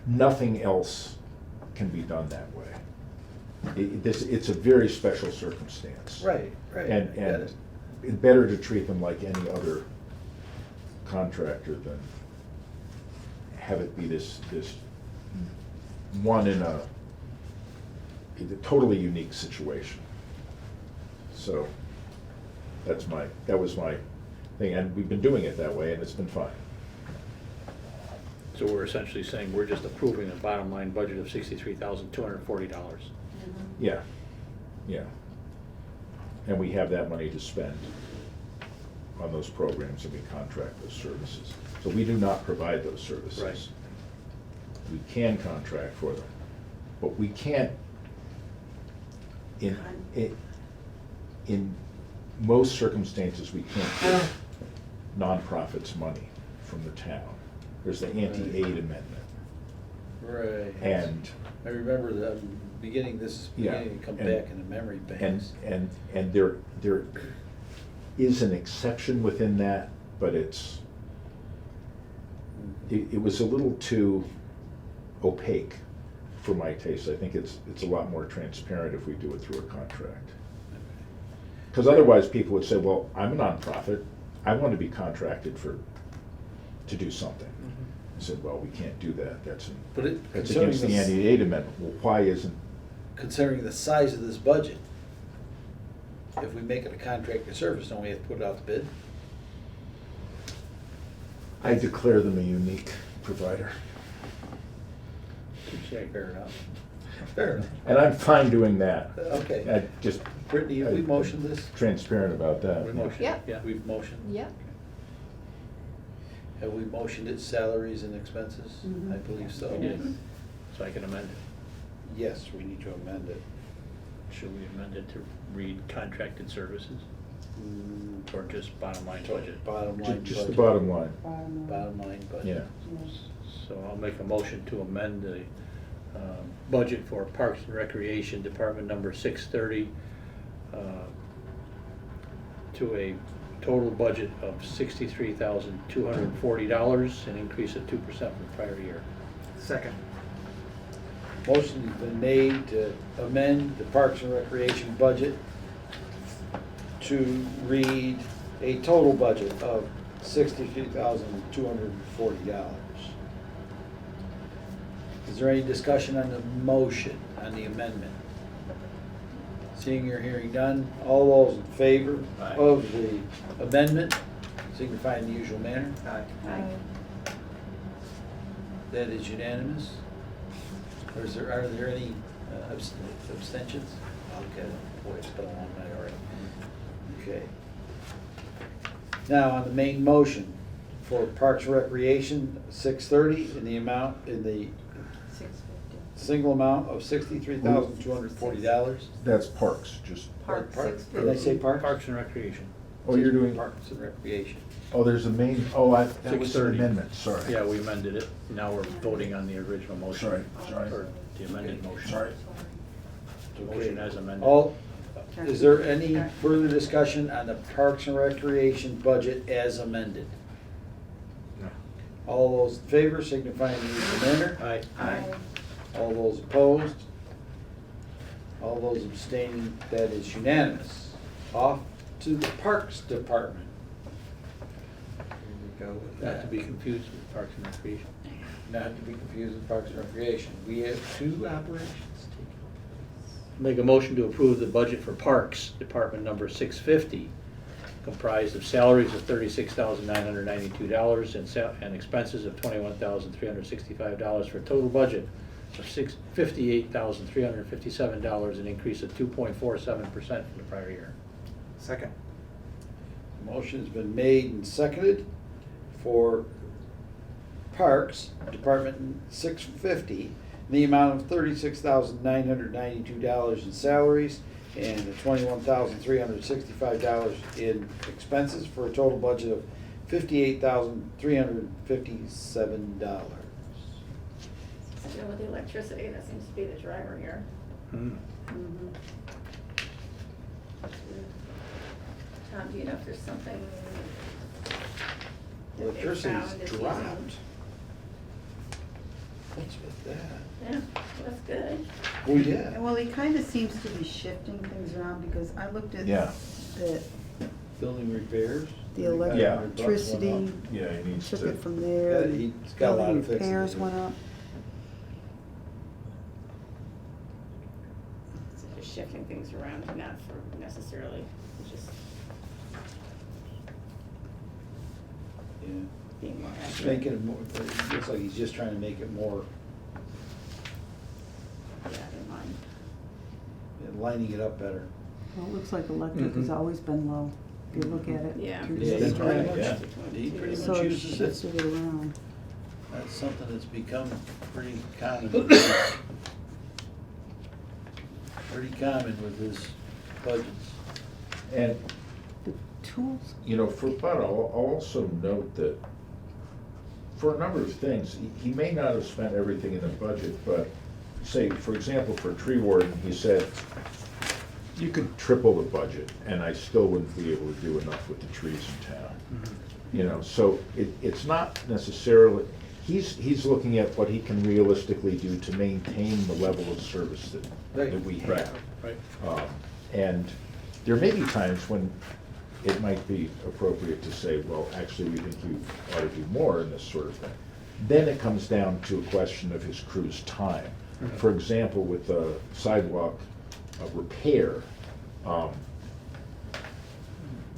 D: Nothing else can be done that way. It's a very special circumstance.
A: Right, right. I
D: And,
A: get
D: and
A: it.
D: it's better to treat them like any other contractor than have it be this one in a totally unique situation. So, that was my thing, and we've been doing it that way, and it's been fine.
B: So we're essentially saying we're just approving a bottom line budget of $63,240.
D: Yeah, yeah. And we have that money to spend on those programs, and we contract those services. So we do not provide those services.
B: Right.
D: We can contract for them, but we can't, in most circumstances, we can't give nonprofits money from the town. There's the anti-aid amendment.
A: Right.
D: And
A: I remember the beginning to come
D: and-
A: back in the memory banks.
D: And there is an exception within that, but it was a little too opaque for my taste. I think it's a lot more transparent if we do it through a contract. Because otherwise, people would say, well, I'm a nonprofit, I want to be contracted to do something. I said, well, we can't do that, that's
A: But it,
D: against
A: considering
D: the
A: the,
D: anti-aid amendment. Well, why isn't,
A: considering the size of this budget, if we make it a contracted service, don't we have to put it out to bid?
D: I declare them a unique provider.
B: Touché, fair enough.
A: Fair enough.
D: And I'm fine doing that.
A: Okay.
D: I just
A: Brittany, have we motioned this?
D: transparent about that.
A: We
D: yeah.
A: motioned,
J: Yep.
A: yeah, we've motioned.
J: Yep.
A: Have we motioned it salaries and expenses?
C: Mhm.
A: I believe so.
B: We did. So I can amend it.
A: Yes, we need to amend it.
B: Should we amend it to read contracted services or just bottom line budget?
A: Bottom line
D: Just the
A: budget.
D: bottom line,
A: Bottom line budget.
D: yeah.
B: So I'll make a motion to amend the budget for Parks and Recreation, Department number 630, to a total budget of $63,240, an increase of 2% from prior year.
F: Second.
A: Motion's been made to amend the Parks and Recreation budget to read a total budget of $63,240. Is there any discussion on the motion, on the amendment? Seeing or hearing none, all those in favor
G: Aye.
A: of the amendment, signify in the usual manner.
F: Aye.
E: Aye.
A: That is unanimous. Or are there any abstentions? Okay, boy, it's been a long night already. Okay. Now, on the main motion for Parks and Recreation, 630, in the amount, in the
H: 650.
A: single amount of $63,240.
D: That's parks, just,
H: Park,
A: Park-
H: 650.
A: Did I say Parks?
B: Parks and Recreation.
D: oh, you're doing,
A: Parks and Recreation.
D: oh, there's a main, oh, that was an
B: 630.
D: amendment, sorry.
B: Yeah, we amended it. Now we're voting on the original motion.
D: Sorry.
B: Or the amended motion.
D: Sorry.
B: Motion as amended.
A: All, is there any further discussion on the Parks and Recreation budget as amended?
B: No.
A: All those in favor signify in the usual manner.
B: Aye.
H: Aye.
A: All those opposed? All those abstaining, that is unanimous. Off to the Parks Department.
F: Here we go with
B: Not
F: that.
B: to be confused with Parks and Recreation.
A: Not to be confused with Parks and Recreation. We have two operations.
B: Make a motion to approve the budget for Parks Department number 650, comprised of salaries of $36,992 and expenses of $21,365 for a total budget of $58,357, an increase of 2.47% from the prior year.
F: Second.
A: Motion's been made and seconded for Parks Department 650, in the amount of $36,992 in salaries and $21,365 in expenses for a total budget of $58,357.
E: Something with the electricity, that seems to be the driver here.
C: Mhm.
E: Tom, do you know if there's something that they
A: Electricity's
E: found is using?
A: dropped. What's with that?
E: Yeah, that's good.
A: Well, yeah.
C: Well, he kind of seems to be shifting things around because I looked at
D: Yeah.
C: the
A: Building repairs.
C: the
D: Yeah.
C: electricity,
D: Yeah, he needs
C: took
D: to,
C: it from there.
A: Yeah, he's got a lot
C: Building
A: of fixing to
C: repairs
A: do.
C: went up.
E: So just shifting things around, not for necessarily, just
A: Yeah.
E: being more
A: Just
E: accurate.
A: making it more, it looks like he's just trying to make it more,
E: Yeah, in mind.
A: lining it up better.
C: Well, it looks like electric has
B: Mhm.
C: always been low, if you look at it.
E: Yeah.
C: through the
A: Yeah,
C: history.
A: right,
E: Much
A: yeah.
E: between
A: He
E: two.
A: pretty
C: So
A: much
C: it
A: uses it.
C: shifted it around.
A: That's something that's become pretty common. Pretty common with his budgets.
D: and,
C: The tools,
D: you know, for Bud, I'll also note that for a number of things, he may not have spent everything in the budget, but say, for example, for tree warden, he said, you could triple the budget and I still wouldn't be able to do enough with the trees in town. You know, so it's not necessarily, he's looking at what he can realistically do to maintain the level of service that we have.
B: Right.
D: And there may be times when it might be appropriate to say, well, actually, we think you ought to do more in this sort of thing. Then it comes down to a question of his crew's time. For example, with the sidewalk repair,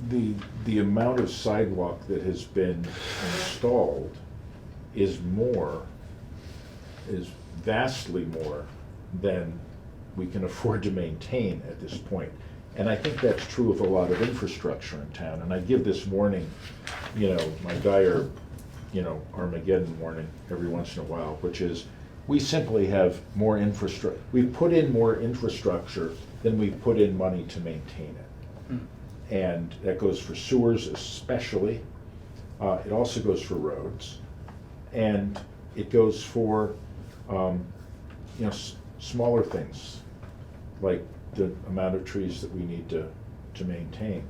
D: the amount of sidewalk that has been installed is vastly more than we can afford to maintain at this point. And I think that's true of a lot of infrastructure in town. And I give this warning, you know, my dire, you know, Armageddon warning every once in a while, which is we simply have more infrastructure. We've put in more infrastructure than we've put in money to maintain it. And that goes for sewers especially. It also goes for roads. And it goes for, you know, smaller things, like the amount of trees that we need to maintain.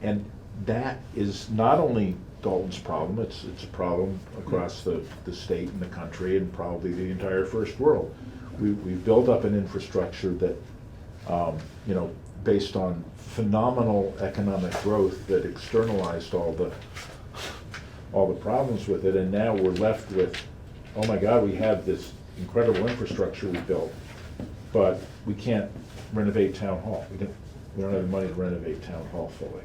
D: And that is not only Dalton's problem, it's a problem across the state and the country and probably the entire first world. We've built up an infrastructure that, you know, based on phenomenal economic growth that externalized all the problems with it, and now we're left with, oh my God, we have this incredible infrastructure we built, but we can't renovate town hall. We don't have the money to renovate town hall fully,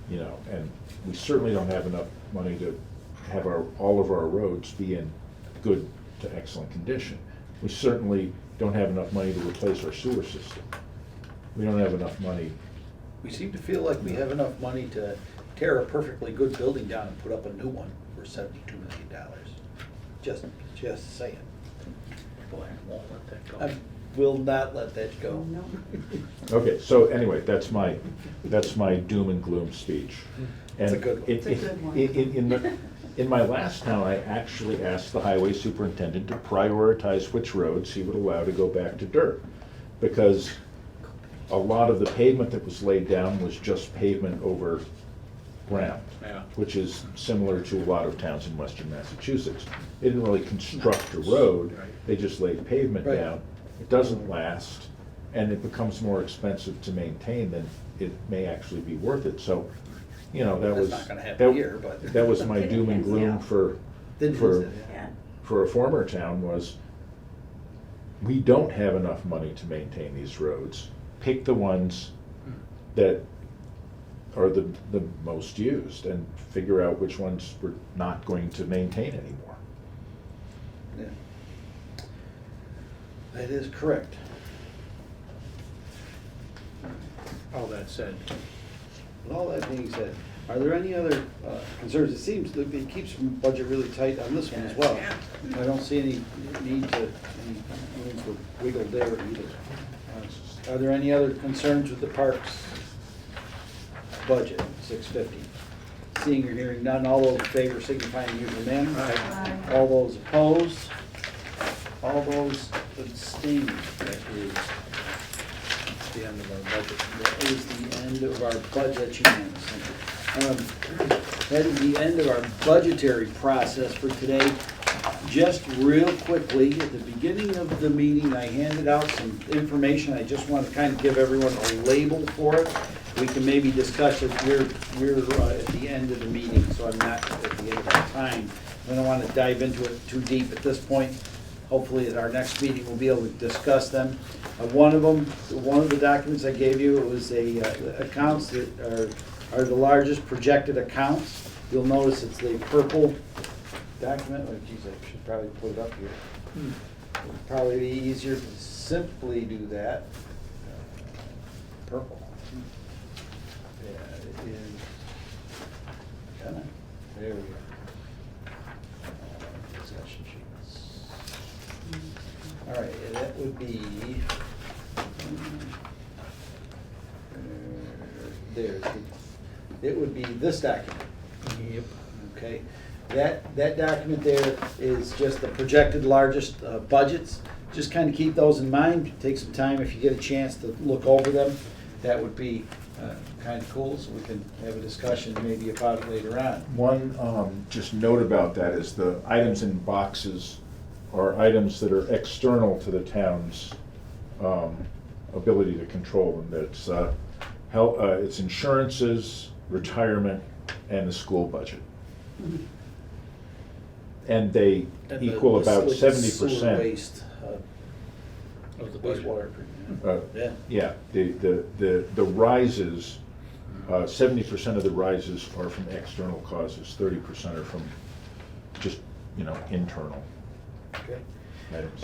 D: you know, and we certainly don't have enough money to have all of our roads be in good to excellent condition. We certainly don't have enough money to replace our sewer system. We don't have enough money.
A: We seem to feel like we have enough money to tear a perfectly good building down and put up a new one for $72 million. Just saying.
B: Boy, I won't let that go.
A: I will not let that go.
C: No.
D: Okay, so anyway, that's my doom and gloom speech.
A: It's a
D: And
A: good one.
C: It's a good one.
D: In my last town, I actually asked the highway superintendent to prioritize which roads he would allow to go back to dirt. Because a lot of the pavement that was laid down was just pavement over ground.
B: Yeah.
D: Which is similar to a lot of towns in western Massachusetts. They didn't really construct a road,
B: Right.
D: they just laid pavement
A: Right.
D: down. It doesn't last, and it becomes more expensive to maintain than it may actually be worth it. So, you know, that
A: That's
D: was.
A: not gonna happen here, but-
D: That was my doom and gloom
E: Yeah.
D: for
A: Yeah.
E: Yeah.
D: a former town was, we don't have enough money to maintain these roads. Pick the ones that are the most used and figure out which ones we're not going to maintain anymore.
A: Yeah. That is correct.
B: All that said,
A: With all that being said, are there any other concerns? It seems that it keeps the budget really tight on this one as well. I don't see any need to, any room for wiggle there either. Are there any other concerns with the parks budget, 650? Seeing or hearing none, all those in favor signify in the usual manner.
C: Aye.
A: All those opposed? All those abstaining?
B: that is the end of our budget.
A: That is the end of our budget, unanimous. That is the end of our budgetary process for today. Just real quickly, at the beginning of the meeting, I handed out some information. I just want to kind of give everyone a label for it. We can maybe discuss it. We're at the end of the meeting, so I'm not at the end of our time. I don't want to dive into it too deep at this point. Hopefully at our next meeting, we'll be able to discuss them. One of the documents I gave you, it was accounts that are the largest projected accounts. You'll notice it's the purple document. Oh geez, I should probably put it up here. It'd probably be easier to simply do that. Purple. Yeah, it is. Kinda. There we go. Discussion sheets. All right, and that would be. There. It would be this document.
B: Yep.
A: Okay, that document there is just the projected largest budgets. Just kind of keep those in mind, take some time if you get a chance to look over them. That would be kind of cool, so we can have a discussion maybe about it later on.
D: One just note about that is the items in boxes are items that are external to the town's ability to control them. It's insurances, retirement, and the school budget. And they
A: And
D: equal
A: the
D: about
A: sewer
D: 70%.
A: waste,
B: Of the budget.
A: wastewater. Yeah.
D: Yeah, the rises, 70% of the rises are from external causes, 30% are from just, internal
A: Okay.
D: items.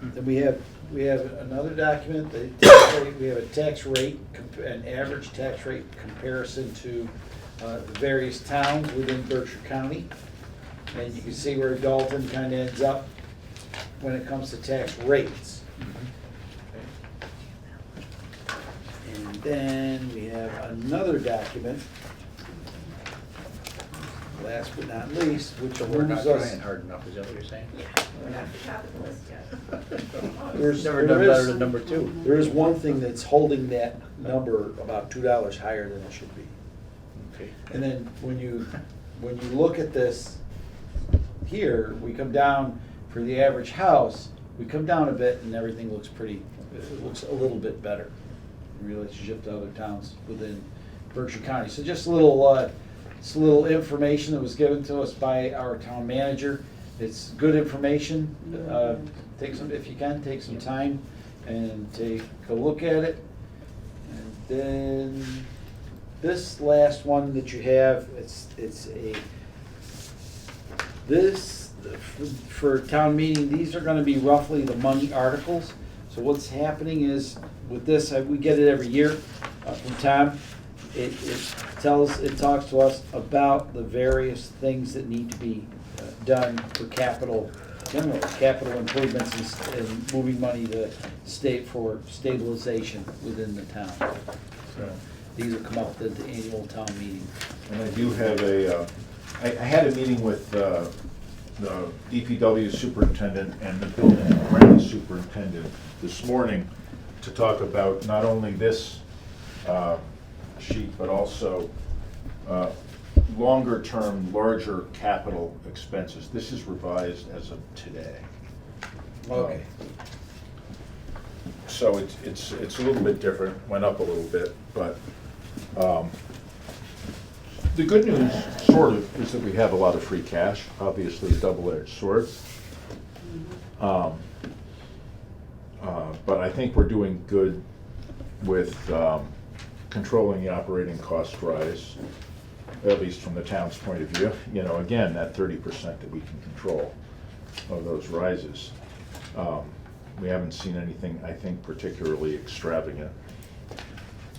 A: Then we have another document, the tax rate. We have a tax rate, an average tax rate comparison to the various towns within Berkshire County. And you can see where Dalton kind of ends up when it comes to tax rates. And then we have another document, last but not least, which
B: So we're not
A: moves us.
B: trying hard enough, is that what you're saying?
E: Yeah, we're not at the top of the list yet.
A: There's-
B: Never
A: there
B: done better
A: is-
B: than number two.
A: There is one thing that's holding that number about $2 higher than it should be.
B: Okay.
A: And then when you look at this here, we come down for the average house, we come down a bit and everything looks it looks a little bit better in relationship to other towns within Berkshire County. So just a little information that was given to us by our town manager. It's good information. If you can, take some time and take a look at it. And then this last one that you have, for town meeting, these are gonna be roughly the money articles. So what's happening is, with this, we get it every year from Tom. It talks to us about the various things that need to be done for capital improvements and moving money to state for stabilization within the town. So these will come up at the annual town meeting.
D: And I do have I had a meeting with the DPW superintendent and the building and grounds superintendent this morning to talk about not only this sheet, but also longer-term, larger capital expenses. This is revised as of today.
A: Okay.
D: So it's a little bit different, went up a little bit, but the good news, sort of, is that we have a lot of free cash, obviously a double-edged sword. But I think we're doing good with controlling the operating cost rise, at least from the town's point of view. You know, again, that 30% that we can control of those rises. We haven't seen anything, I think, particularly extravagant.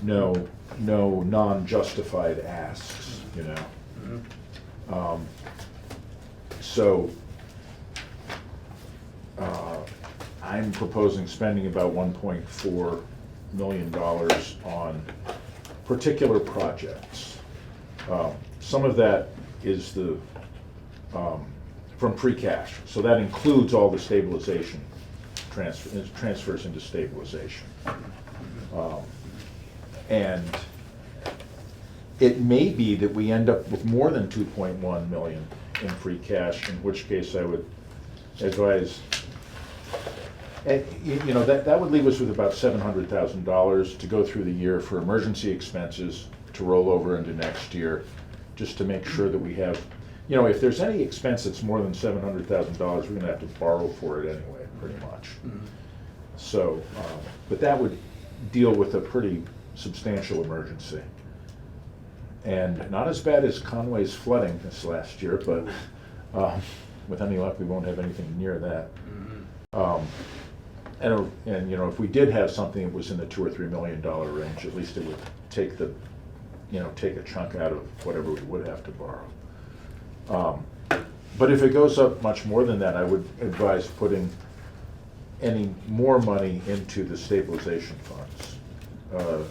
D: No non-justified asks, you know. So I'm proposing spending about $1.4 million on particular projects. Some of that is from free cash, so that includes all the stabilization transfers into stabilization. And it may be that we end up with more than 2.1 million in free cash, in which case I would advise, you know, that would leave us with about $700,000 to go through the year for emergency expenses to roll over into next year, just to make sure that we have, you know, if there's any expense that's more than $700,000, we're gonna have to borrow for it anyway, pretty much. So, but that would deal with a pretty substantial emergency. And not as bad as Conway's flooding this last year, but with any luck, we won't have anything near that. And you know, if we did have something that was in the $2 or $3 million range, at least it would take a chunk out of whatever we would have to borrow. But if it goes up much more than that, I would advise putting any more money into the stabilization funds,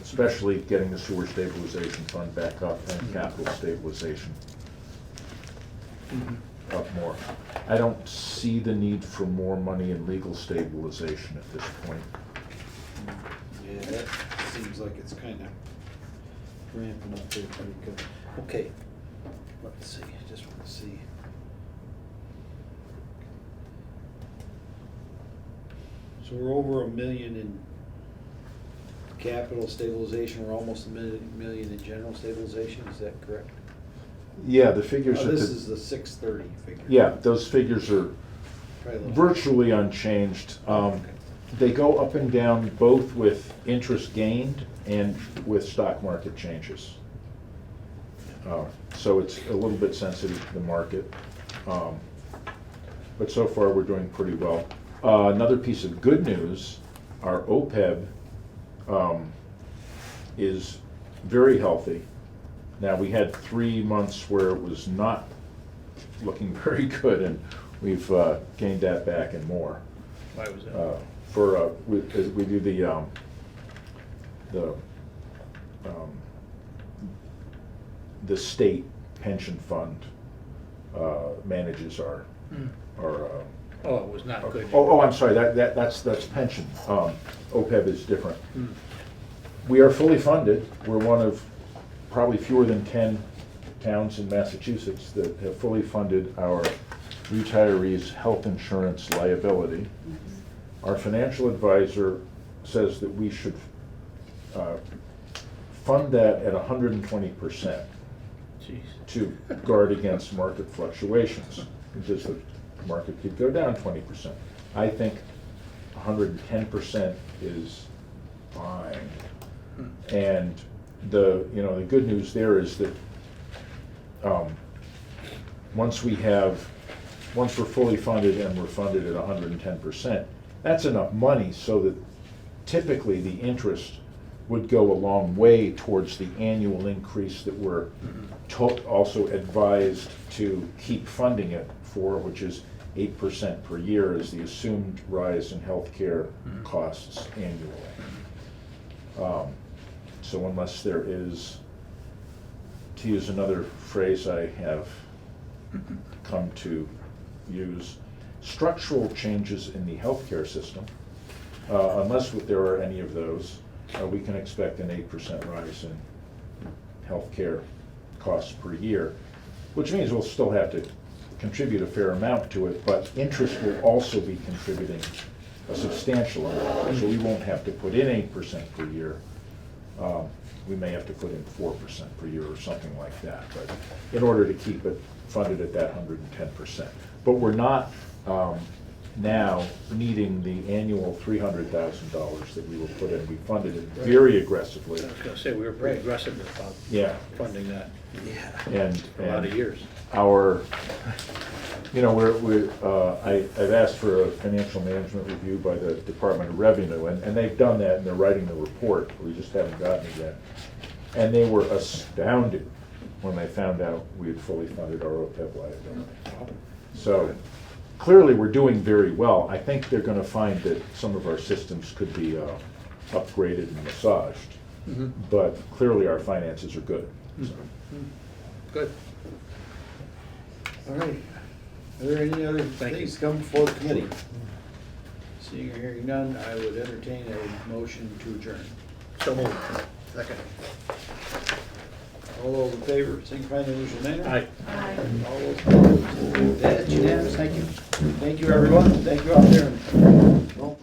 D: especially getting the sewer stabilization fund back up and capital stabilization up more. I don't see the need for more money in legal stabilization at this point.
A: Yeah, that seems like it's kind of ramping up there pretty good. Okay, let's see, I just want to see. So we're over $1 million in capital stabilization, we're almost $1 million in general stabilization, is that correct?
D: Yeah, the figures.
A: Oh, this is the 630 figure.
D: Yeah, those figures are
A: Probably a little-
D: virtually unchanged. They go up and down both with interest gained and with stock market changes. So it's a little bit sensitive to the market. But so far, we're doing pretty well. Another piece of good news, our OPEB is very healthy. Now, we had 3 months where it was not looking very good, and we've gained that back and more.
B: Why was that?
D: We do the state pension fund manages our.
B: Oh, it was not good.
D: Oh, I'm sorry, that's pension. OPEB is different. We are fully funded. We're one of probably fewer than 10 towns in Massachusetts that have fully funded our retirees' health insurance liability. Our financial advisor says that we should fund that at 120%
B: Jeez.
D: to guard against market fluctuations, because the market could go down 20%. I think 110% is fine. And the good news there is that once we're fully funded and we're funded at 110%, that's enough money so that typically the interest would go a long way towards the annual increase that we're also advised to keep funding it for, which is 8% per year is the assumed rise in healthcare costs annually. So unless there is, to use another phrase I have come to use, structural changes in the healthcare system, unless there are any of those, we can expect an 8% rise in healthcare costs per year, which means we'll still have to contribute a fair amount to it, but interest will also be contributing a substantial amount, so we won't have to put in 8% per year. We may have to put in 4% per year or something like that, but in order to keep it funded at that 110%. But we're not now needing the annual $300,000 that we will put in. We funded it very aggressively.
B: I was gonna say, we were pretty aggressive about
D: Yeah.
B: funding that
D: And
B: for a lot of years.
D: I've asked for a financial management review by the Department of Revenue, and they've done that, and they're writing the report, we just haven't gotten it yet. And they were astounded when they found out we had fully funded our OPEB liability. So, clearly, we're doing very well. I think they're gonna find that some of our systems could be upgraded and massaged, but clearly our finances are good. So.
B: Good.
A: All right. Are there any other
B: Thank
A: things
B: you.
A: come before the committee? Seeing or hearing none, I would entertain a motion to adjourn.
B: So moved. Second.
A: All those in favor, signify in the usual manner.
B: Aye.
A: All those opposed. That is unanimous, thank you. Thank you, everyone. Thank you out there. Well,